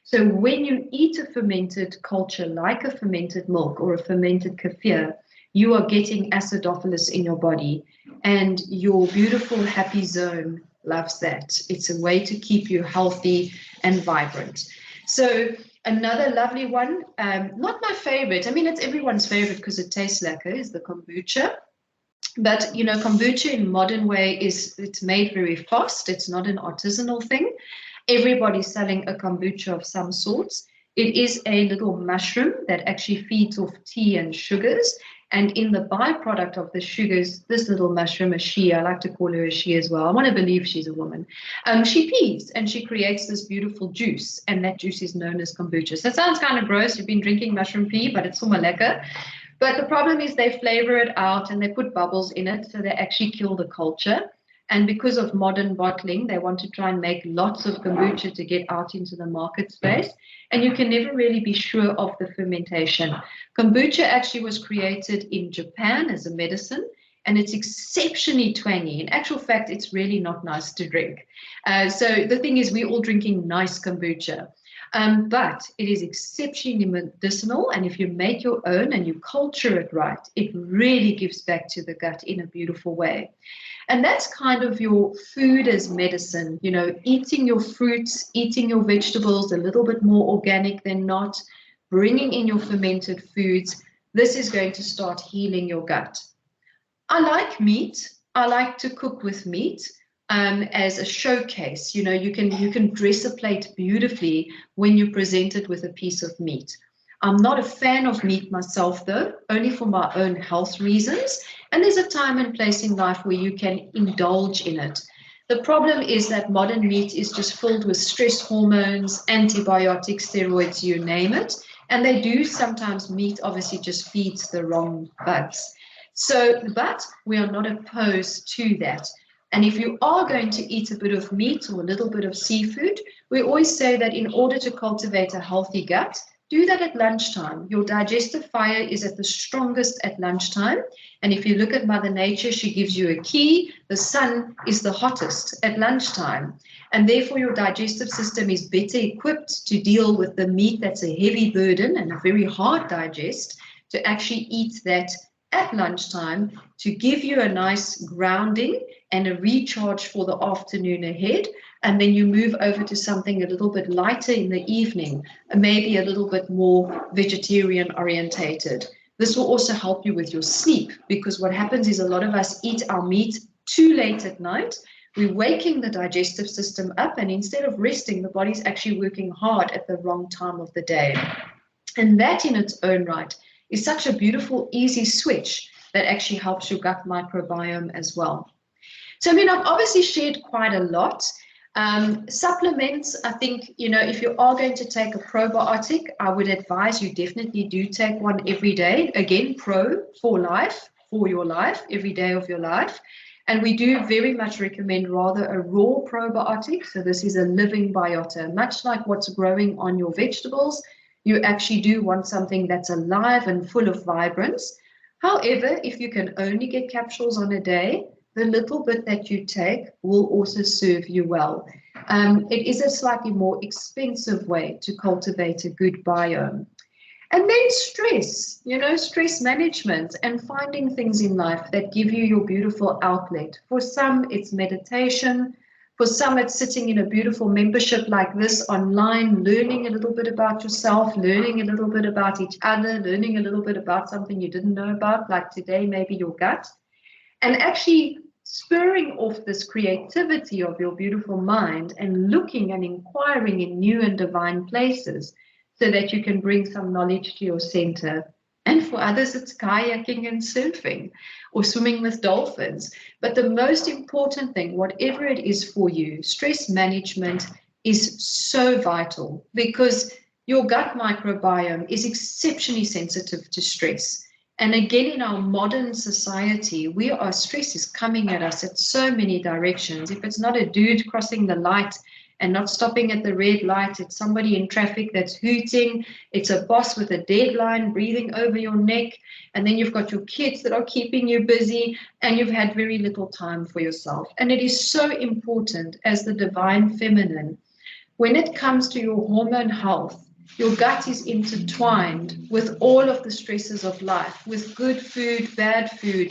So when you eat a fermented culture like a fermented milk or a fermented kefir, you are getting acidophilus in your body, and your beautiful happy zone loves that. It's a way to keep you healthy and vibrant. So another lovely one, not my favorite, I mean, it's everyone's favorite because it tastes lekker, is the kombucha. But, you know, kombucha in modern way it's made very fast. It's not an artisanal thing. Everybody's selling a kombucha of some sorts. It is a little mushroom that actually feeds off tea and sugars. And in the byproduct of the sugars, this little mushroom, a she, I like to call her a she as well. I want to believe she's a woman. She pees and she creates this beautiful juice. And that juice is known as kombucha. So it sounds kind of gross. You've been drinking mushroom pee, but it's sommer lekker. But the problem is they flavor it out and they put bubbles in it. So they actually kill the culture. And because of modern bottling, they want to try and make lots of kombucha to get out into the market space. And you can never really be sure of the fermentation. Kombucha actually was created in Japan as a medicine, and it's exceptionally twangy. In actual fact, it's really not nice to drink. So the thing is, we're all drinking nice kombucha. But it is exceptionally medicinal, and if you make your own and you culture it right, it really gives back to the gut in a beautiful way. And that's kind of your food as medicine, you know, eating your fruits, eating your vegetables a little bit more organic than not, bringing in your fermented foods. This is going to start healing your gut. I like meat. I like to cook with meat. As a showcase, you know, you can dress a plate beautifully when you present it with a piece of meat. I'm not a fan of meat myself, though, only for my own health reasons. And there's a time and place in life where you can indulge in it. The problem is that modern meat is just filled with stress hormones, antibiotics, steroids, you name it. And they do sometimes, meat obviously just feeds the wrong bugs. So, but we are not opposed to that. And if you are going to eat a bit of meat or a little bit of seafood, we always say that in order to cultivate a healthy gut, do that at lunchtime. Your digestive fire is at the strongest at lunchtime. And if you look at Mother Nature, she gives you a key. The sun is the hottest at lunchtime. And therefore, your digestive system is better equipped to deal with the meat that's a heavy burden and a very hard digest, to actually eat that at lunchtime to give you a nice grounding and a recharge for the afternoon ahead. And then you move over to something a little bit lighter in the evening, maybe a little bit more vegetarian orientated. This will also help you with your sleep, because what happens is a lot of us eat our meat too late at night. We're waking the digestive system up, and instead of resting, the body's actually working hard at the wrong time of the day. And that in its own right is such a beautiful, easy switch that actually helps your gut microbiome as well. So, I mean, I've obviously shared quite a lot. Supplements, I think, you know, if you are going to take a probiotic, I would advise you definitely do take one every day. Again, pro for life, for your life, every day of your life. And we do very much recommend rather a raw probiotic. So this is a living biota, much like what's growing on your vegetables. You actually do want something that's alive and full of vibrance. However, if you can only get capsules on a day, the little bit that you take will also serve you well. It is a slightly more expensive way to cultivate a good biome. And then stress, you know, stress management and finding things in life that give you your beautiful outlet. For some, it's meditation. For some, it's sitting in a beautiful membership like this online, learning a little bit about yourself, learning a little bit about each other, learning a little bit about something you didn't know about, like today, maybe your gut. And actually spurring off this creativity of your beautiful mind and looking and inquiring in new and divine places so that you can bring some knowledge to your center. And for others, it's kayaking and surfing or swimming with dolphins. But the most important thing, whatever it is for you, stress management is so vital, because your gut microbiome is exceptionally sensitive to stress. And again, in our modern society, stress is coming at us at so many directions. If it's not a dude crossing the light and not stopping at the red light, it's somebody in traffic that's hooting, it's a boss with a deadline breathing over your neck, and then you've got your kids that are keeping you busy, and you've had very little time for yourself. And it is so important as the divine feminine, when it comes to your hormone health, your gut is intertwined with all of the stresses of life, with good food,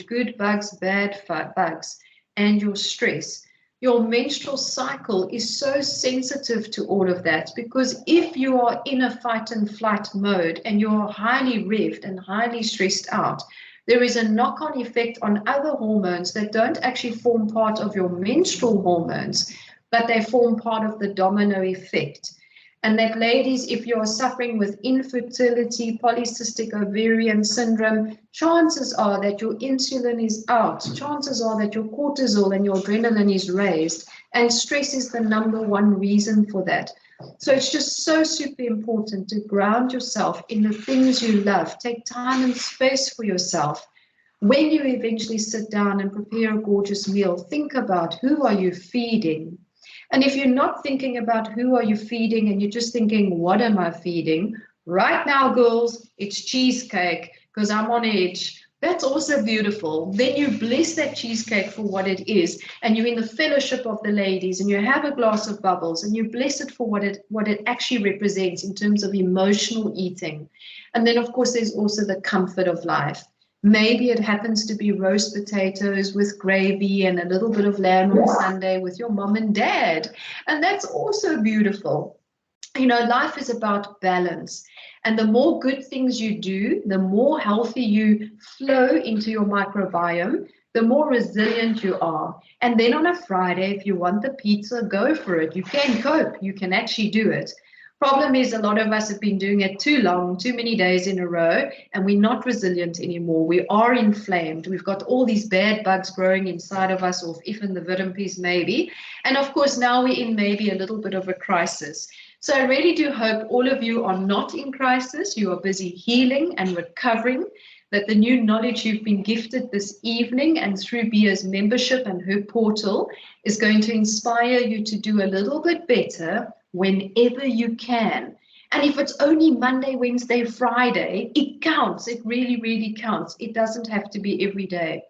good bugs, bad bugs, and your stress. Your menstrual cycle is so sensitive to all of that, because if you are in a fight and flight mode and you're highly revved and highly stressed out, there is a knock-on effect on other hormones that don't actually form part of your menstrual hormones, but they form part of the domino effect. And that, ladies, if you're suffering with infertility, polycystic ovarian syndrome, chances are that your insulin is out. Chances are that your cortisol and your adrenaline is raised. And stress is the #1 reason for that. So it's just so super important to ground yourself in the things you love. Take time and space for yourself. When you eventually sit down and prepare a gorgeous meal, think about, who are you feeding? And if you're not thinking about who are you feeding and you're just thinking, what am I feeding? Right now, girls, it's cheesecake because I'm on edge. That's also beautiful. Then you bless that cheesecake for what it is, and you're in the fellowship of the ladies, and you have a glass of bubbles, and you bless it for what it actually represents in terms of emotional eating. And then, of course, there's also the comfort of life. Maybe it happens to be roast potatoes with gravy and a little bit of lamb on Sunday with your mom and dad. And that's also beautiful. You know, life is about balance. And the more good things you do, the more healthy you flow into your microbiome, the more resilient you are. And then on a Friday, if you want the pizza, go for it. You can cope. You can actually do it. Problem is, a lot of us have been doing it too long, too many days in a row, and we're not resilient anymore. We are inflamed. We've got all these bad bugs growing inside of us, or even the vitamin maybe. And of course, now we're in maybe a little bit of a crisis. So I really do hope all of you are not in crisis. You are busy healing and recovering, that the new knowledge you've been gifted this evening and through Bia's membership and her portal is going to inspire you to do a little bit better whenever you can. And if it's only Monday, Wednesday, Friday, it counts. It really, really counts. It doesn't have to be every day.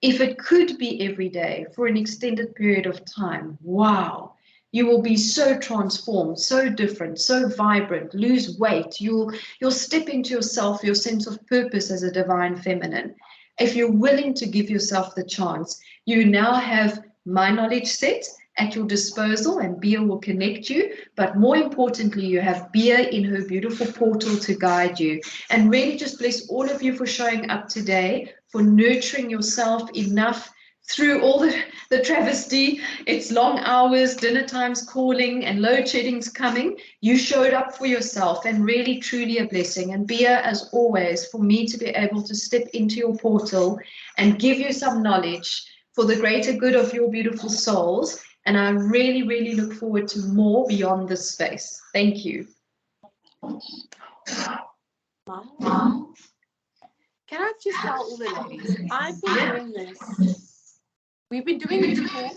If it could be every day for an extended period of time, wow, you will be so transformed, so different, so vibrant, lose weight. You'll step into yourself, your sense of purpose as a divine feminine. If you're willing to give yourself the chance, you now have my knowledge set at your disposal, and Bia will connect you. But more importantly, you have Bia in her beautiful portal to guide you. And really just bless all of you for showing up today, for nurturing yourself enough through all the travesty. It's long hours, dinner times calling, and load shedding's coming. You showed up for yourself, and really, truly a blessing. And Bia, as always, for me to be able to step into your portal and give you some knowledge for the greater good of your beautiful souls. And I really, really look forward to more beyond this space. Thank you. Mom, can I just tell all the ladies, I've been doing this. We've been doing this talk.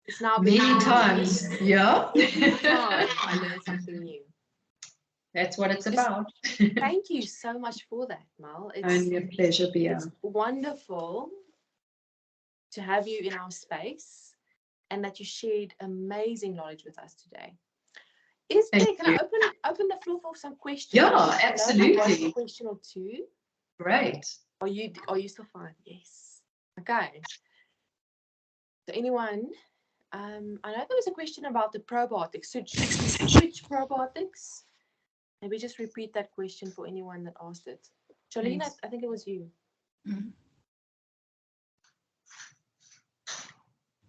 It's now many times. Yeah. I learned something new. That's what it's about. Thank you so much for that, Mel. It's only a pleasure, Bia. It's wonderful to have you in our space, and that you shared amazing knowledge with us today. Can I open the floor for some questions? Yeah, absolutely. A question or two. Great. Are you still fine? Yes. Okay. So anyone, I know there was a question about the probiotics. Switch probiotics. Maybe just repeat that question for anyone that asked it. Jolene, yes. I think it was you. Mm-hmm.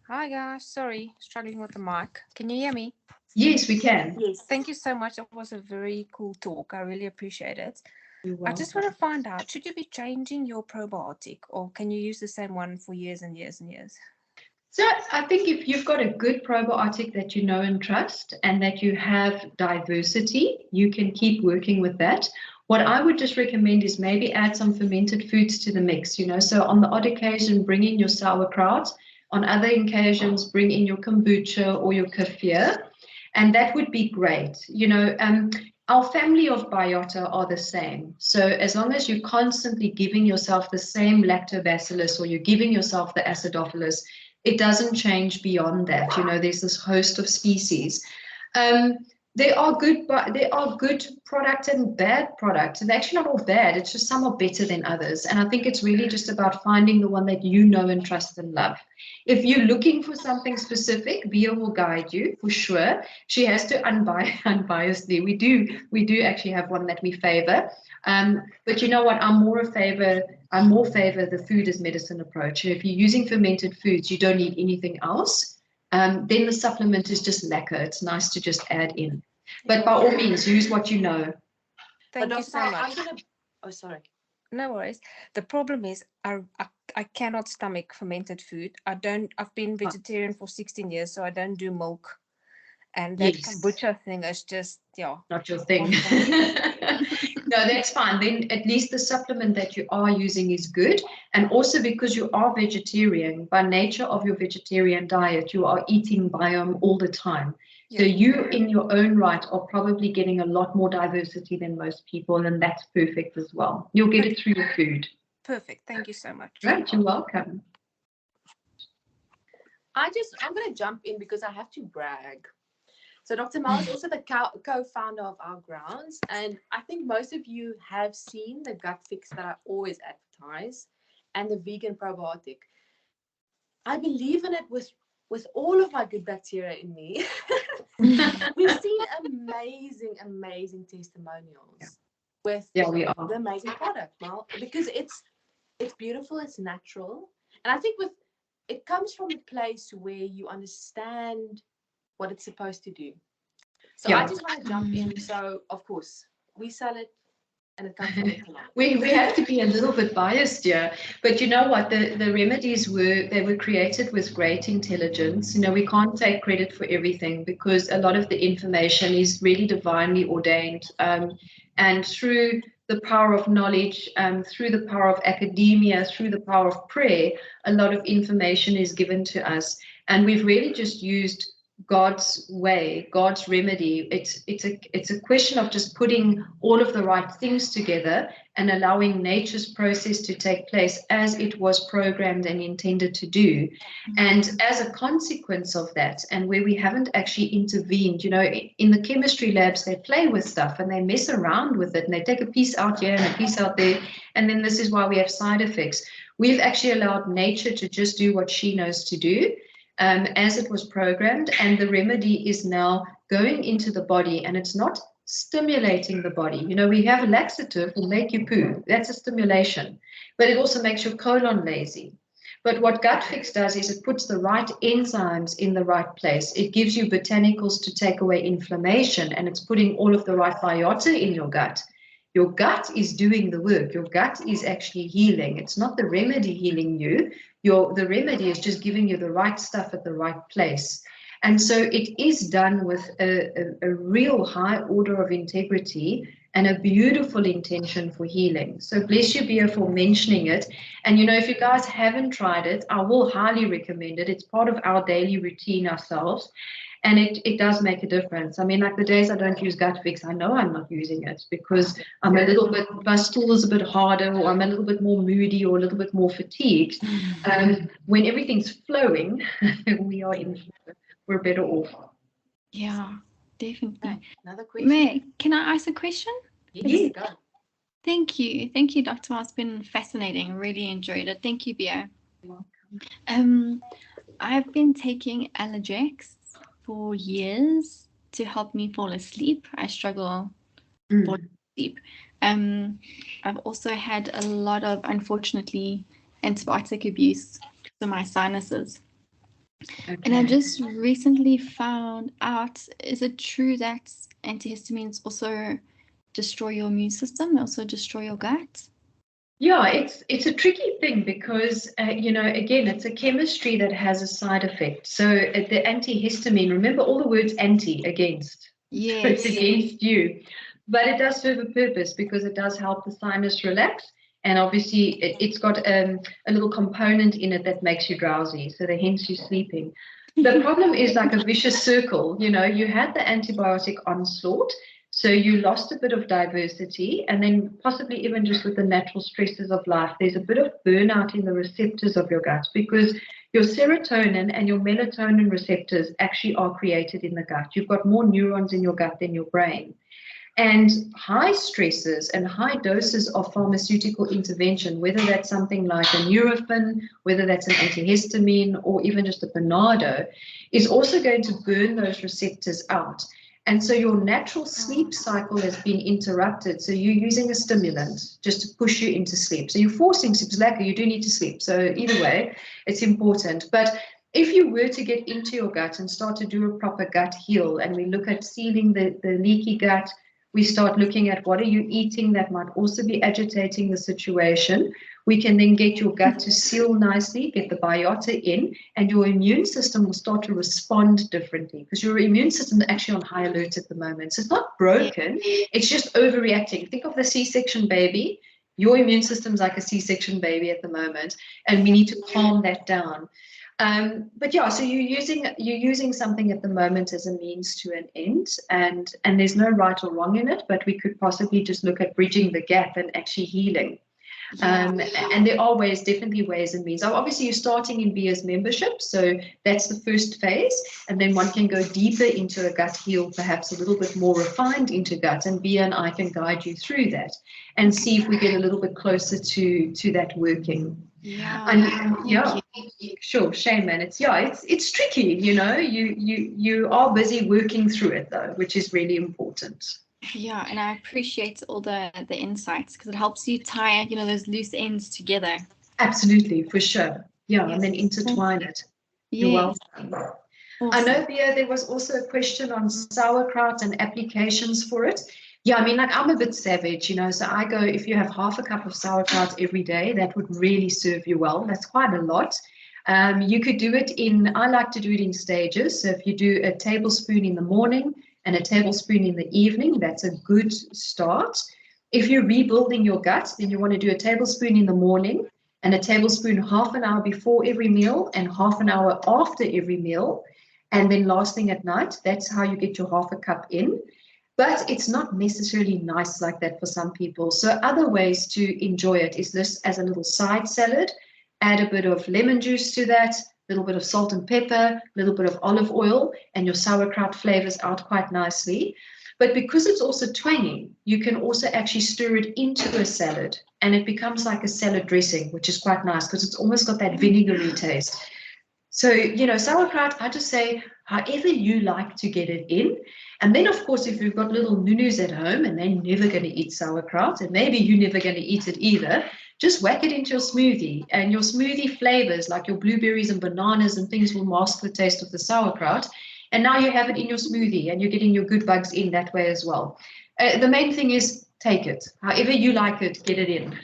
Hi guys, sorry, struggling with the mic. Can you hear me? Yes, we can. Yes. Thank you so much. It was a very cool talk. I really appreciate it. I just want to find out, should you be changing your probiotic, or can you use the same one for years and years and years? So I think if you've got a good probiotic that you know and trust, and that you have diversity, you can keep working with that. What I would just recommend is maybe add some fermented foods to the mix, so on the odd occasion, bring in your sauerkraut. On other occasions, bring in your kombucha or your kefir, and that would be great. Our family of biota are the same. So as long as you're constantly giving yourself the same lactobacillus, or you're giving yourself the acidophilus, it doesn't change beyond that. There's this host of species. There are good products and bad products, and they're actually not all bad. It's just some are better than others. And I think it's really just about finding the one that you know and trust and love. If you're looking for something specific, Bia will guide you for sure. She has to unbiasedly. We do actually have one that we favor. But you know what? I'm more favor the food as medicine approach. And if you're using fermented foods, you don't need anything else. then the supplement is just lekker. It's nice to just add in. But by all means, use what you know. Thank you so much. Oh, sorry. No worries. The problem is I cannot stomach fermented food. I've been vegetarian for 16 years, so I don't do milk. And that kombucha thing is just, not your thing. No, that's fine. Then at least the supplement that you are using is good. And also because you are vegetarian, by nature of your vegetarian diet, you are eating biome all the time. So you in your own right are probably getting a lot more diversity than most people, and that's perfect as well. You'll get it through your food. Perfect. Thank you so much. Right, you're welcome. I'm going to jump in because I have to brag. So Dr. Mel is also the co-founder of Our Grounds, and I think most of you have seen the gut fix that I always advertise and the vegan probiotic. I believe in it with all of my good bacteria in me. We've seen amazing testimonials with the amazing product, Mel, because it's beautiful, it's natural, and I think it comes from a place where you understand what it's supposed to do. So I just want to jump in. So of course we sell it, and it comes from Dr. Mel. We have to be a little bit biased here, but you know what? The remedies were created with great intelligence. You know, we can't take credit for everything because a lot of the information is really divinely ordained, and through the power of knowledge, through the power of academia, through the power of prayer, a lot of information is given to us, and we've really just used God's way, God's remedy. It's a question of just putting all of the right things together and allowing nature's process to take place as it was programmed and intended to do. And as a consequence of that, and where we haven't actually intervened, you know, in the chemistry labs, they play with stuff and they mess around with it and they take a piece out here and a piece out there. And then this is why we have side effects. We've actually allowed nature to just do what she knows to do. As it was programmed, and the remedy is now going into the body, and it's not stimulating the body. You know, we have a laxative will make you poo. That's a stimulation, but it also makes your colon lazy. But what Gut Fix does is it puts the right enzymes in the right place. It gives you botanicals to take away inflammation, and it's putting all of the right biota in your gut. Your gut is doing the work. Your gut is actually healing. It's not the remedy healing you. The remedy is just giving you the right stuff at the right place. And so it is done with a real high order of integrity and a beautiful intention for healing. So bless you, Bia, for mentioning it. And, you know, if you guys haven't tried it, I will highly recommend it. It's part of our daily routine ourselves. And it does make a difference. I mean, like the days I don't use Gut Fix, I know I'm not using it because I'm a little bit, my stool is a bit harder, or I'm a little bit more moody, or a little bit more fatigued. When everything's flowing, we're better off. Yeah, definitely. Okay, another question. May, can I ask a question? Yes, go. Thank you, Dr. Mel. It's been fascinating. Really enjoyed it. Thank you, Bia. You're welcome. I've been taking Allergex for years to help me fall asleep. I struggle falling asleep. I've also had a lot of, unfortunately, antibiotic abuse for my sinuses. Okay. And I just recently found out, is it true that antihistamines also destroy your immune system, also destroy your gut? Yeah, it's a tricky thing because, you know, again, it's a chemistry that has a side effect. So the antihistamine, remember all the words anti, against. Yes. It's against you. But it does serve a purpose because it does help the sinus relax. And obviously, it's got a little component in it that makes you drowsy. So hence you're sleeping. The problem is like a vicious circle. You know, you had the antibiotic onslaught. So you lost a bit of diversity, and then possibly even just with the natural stresses of life, there's a bit of burnout in the receptors of your gut because your serotonin and your melatonin receptors actually are created in the gut. You've got more neurons in your gut than your brain. And high stresses and high doses of pharmaceutical intervention, whether that's something like a Nurofen, whether that's an antihistamine, or even just a Panado, is also going to burn those receptors out. And so your natural sleep cycle has been interrupted. So you're using a stimulant just to push you into sleep. So you're forcing sleep. Like you do need to sleep. So either way, it's important. But if you were to get into your gut and start to do a proper gut heal, and we look at sealing the leaky gut, we start looking at what are you eating that might also be agitating the situation. We can then get your gut to seal nicely, get the biota in, and your immune system will start to respond differently because your immune system is actually on high alert at the moment. So it's not broken, it's just overreacting. Think of the C-section baby. Your immune system's like a C-section baby at the moment, and we need to calm that down. But yeah, so you're using something at the moment as a means to an end, and there's no right or wrong in it, but we could possibly just look at bridging the gap and actually healing. And there are definitely ways and means. Obviously, you're starting in Bia's membership, so that's the first phase, and then one can go deeper into a gut heal, perhaps a little bit more refined into gut, and Bia and I can guide you through that and see if we get a little bit closer to that working. Sure, shame, man. It's tricky, you know. You are busy working through it though, which is really important. Yeah, and I appreciate all the insights because it helps you tie, you know, those loose ends together. Absolutely, for sure. Yeah, and then intertwine it. You're welcome. Awesome. I know, Bia, there was also a question on sauerkraut and applications for it. Yeah, I mean, like I'm a bit savage, you know, so I go, if you have half a cup of sauerkraut every day, that would really serve you well. That's quite a lot. You could do it I like to do it in stages. So if you do a tablespoon in the morning and a tablespoon in the evening, that's a good start. If you're rebuilding your gut, then you want to do a tablespoon in the morning and a tablespoon half an hour before every meal and half an hour after every meal. And then last thing at night, that's how you get your half a cup in. But it's not necessarily nice like that for some people. So other ways to enjoy it is this as a little side salad. Add a bit of lemon juice to that, a little bit of salt and pepper, a little bit of olive oil, and your sauerkraut flavors out quite nicely. But because it's also twangy, you can also actually stir it into a salad, and it becomes like a salad dressing, which is quite nice because it's almost got that vinegary taste. So, you know, sauerkraut, I just say, however you like to get it in. And then, of course, if you've got little nunus at home and they're never going to eat sauerkraut, and maybe you're never going to eat it either, just whack it into your smoothie. And your smoothie flavors, like your blueberries and bananas and things, will mask the taste of the sauerkraut. And now you have it in your smoothie and you're getting your good bugs in that way as well. The main thing is take it. However you like it, get it in.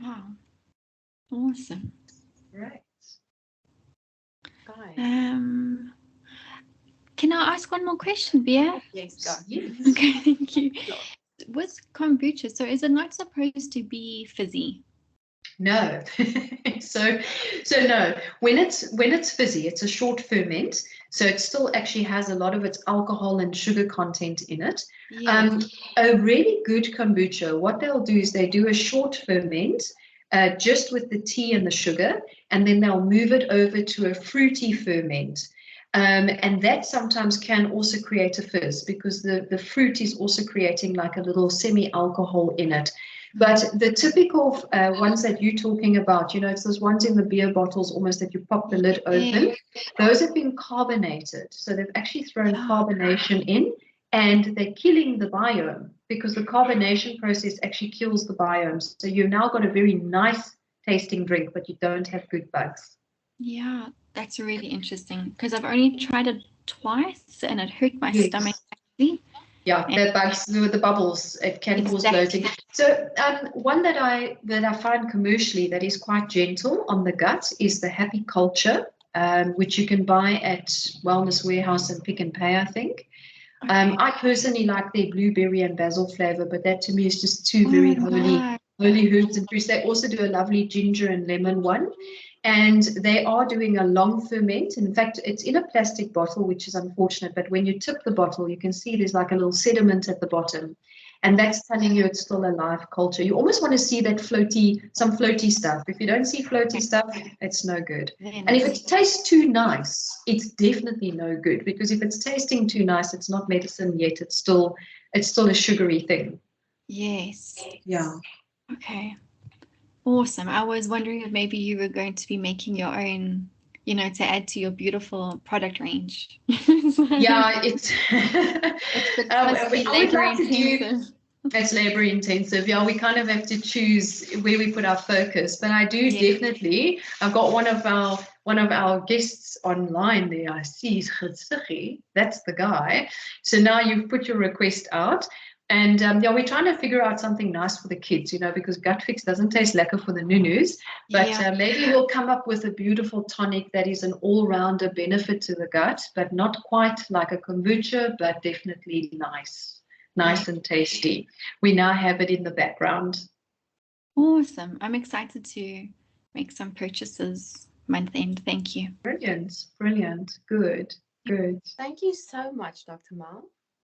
Wow. Awesome. Right. Can I ask one more question, Bia? Yes, go. Yes. Okay, thank you. With kombucha, so is it not supposed to be fizzy? No. so no. When it's fizzy, it's a short ferment, so it still actually has a lot of its alcohol and sugar content in it. Yeah. A really good kombucha, what they'll do is they do a short ferment. Just with the tea and the sugar, and then they'll move it over to a fruity ferment. And that sometimes can also create a fizz because the fruit is also creating like a little semi-alcohol in it. But the typical ones that you're talking about, you know, it's those ones in the beer bottles almost that you pop the lid open. Those have been carbonated. So they've actually thrown carbonation in, and they're killing the biome because the carbonation process actually kills the biomes. So you've now got a very nice tasting drink, but you don't have good bugs. Yeah, that's really interesting because I've only tried it twice and it hurt my stomach actually. Yeah, the bugs, the bubbles, it can cause bloating. So one that I find commercially that is quite gentle on the gut is the Happy Culture, which you can buy at Wellness Warehouse and Pick and Pay, I think. Okay. I personally like their blueberry and basil flavor, but that to me is just two very holy herbs and fruits. They also do a lovely ginger and lemon one, and they are doing a long ferment. In fact, it's in a plastic bottle, which is unfortunate, but when you tip the bottle, you can see there's like a little sediment at the bottom, and that's telling you it's still a live culture. You almost want to see that some floaty stuff. If you don't see floaty stuff, it's no good. And if it tastes too nice, it's definitely no good, because if it's tasting too nice, it's not medicine yet. It's still a sugary thing. Yes. Yeah. Okay. Awesome. I was wondering if maybe you were going to be making your own, you know, to add to your beautiful product range. Yeah, it's labor intensive. It's labor intensive. Yeah, we kind of have to choose where we put our focus. But I do definitely. I've got one of our guests online there. I see that's the guy. So now you've put your request out. And yeah, we're trying to figure out something nice for the kids, because gut fix doesn't taste lekker for the nunus. But maybe we'll come up with a beautiful tonic that is an all-rounder benefit to the gut, but not quite like a kombucha, but definitely nice and tasty. We now have it in the background. Awesome. I'm excited to make some purchases month end. Thank you. Brilliant. Good. Thank you so much, Dr. Mel.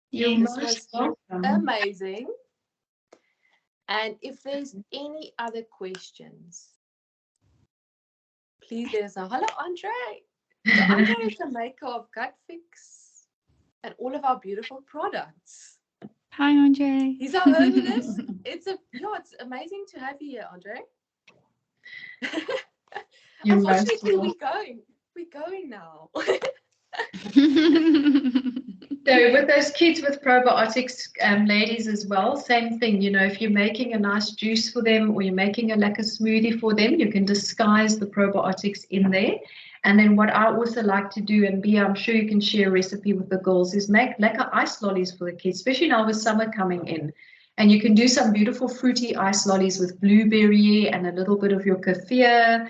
You're This most was welcome. amazing. And if there's any other questions, please let us know. Hello, Andre. So Andre is the maker of Gut Fix and all of our beautiful products. Hi, Andre. He's our owner. It's amazing to have you here, Andre. Unfortunately, we're going now. So with those kids with probiotics, ladies as well, same thing. If you're making a nice juice for them or you're making a lekker smoothie for them, you can disguise the probiotics in there. And then what I also like to do, and Bia, I'm sure you can share a recipe with the girls, is make lekker ice lollies for the kids, especially now with summer coming in. And you can do some beautiful fruity ice lollies with blueberry and a little bit of your kefir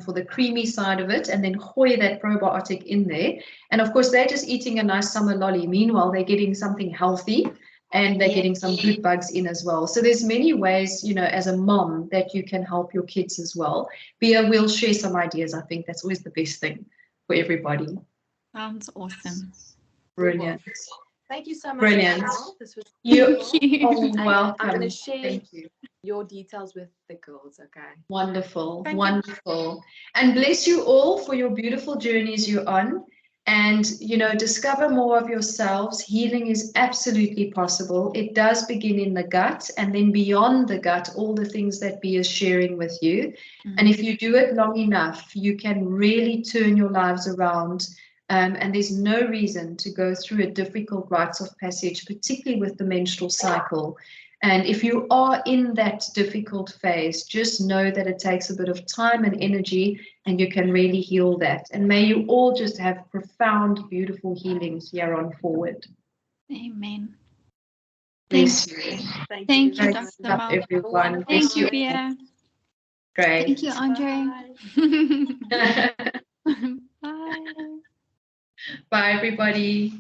for the creamy side of it, and then gooi that probiotic in there. And of course, they're just eating a nice summer lolly. Meanwhile, they're getting something healthy and they're getting some good bugs in as well. So there's many ways, as a mom, that you can help your kids as well. Bia will share some ideas. I think that's always the best thing for everybody. Sounds awesome. Brilliant. Thank you so much. Brilliant. This was You're welcome. welcome. I'm going to share your details with the girls, okay? Wonderful. And bless you all for your beautiful journeys you're on. And, discover more of yourselves. Healing is absolutely possible. It does begin in the gut, and then beyond the gut, all the things that Bea is sharing with you. And if you do it long enough, you can really turn your lives around. And there's no reason to go through a difficult rites of passage, particularly with the menstrual cycle. And if you are in that difficult phase, just know that it takes a bit of time and energy, and you can really heal that. And may you all just have profound, beautiful healings here on forward. Amen. Bless you. Thank you, Dr. Mel. Everyone. Thank you, Bea. Great. Thank you, Andre. Bye, everybody.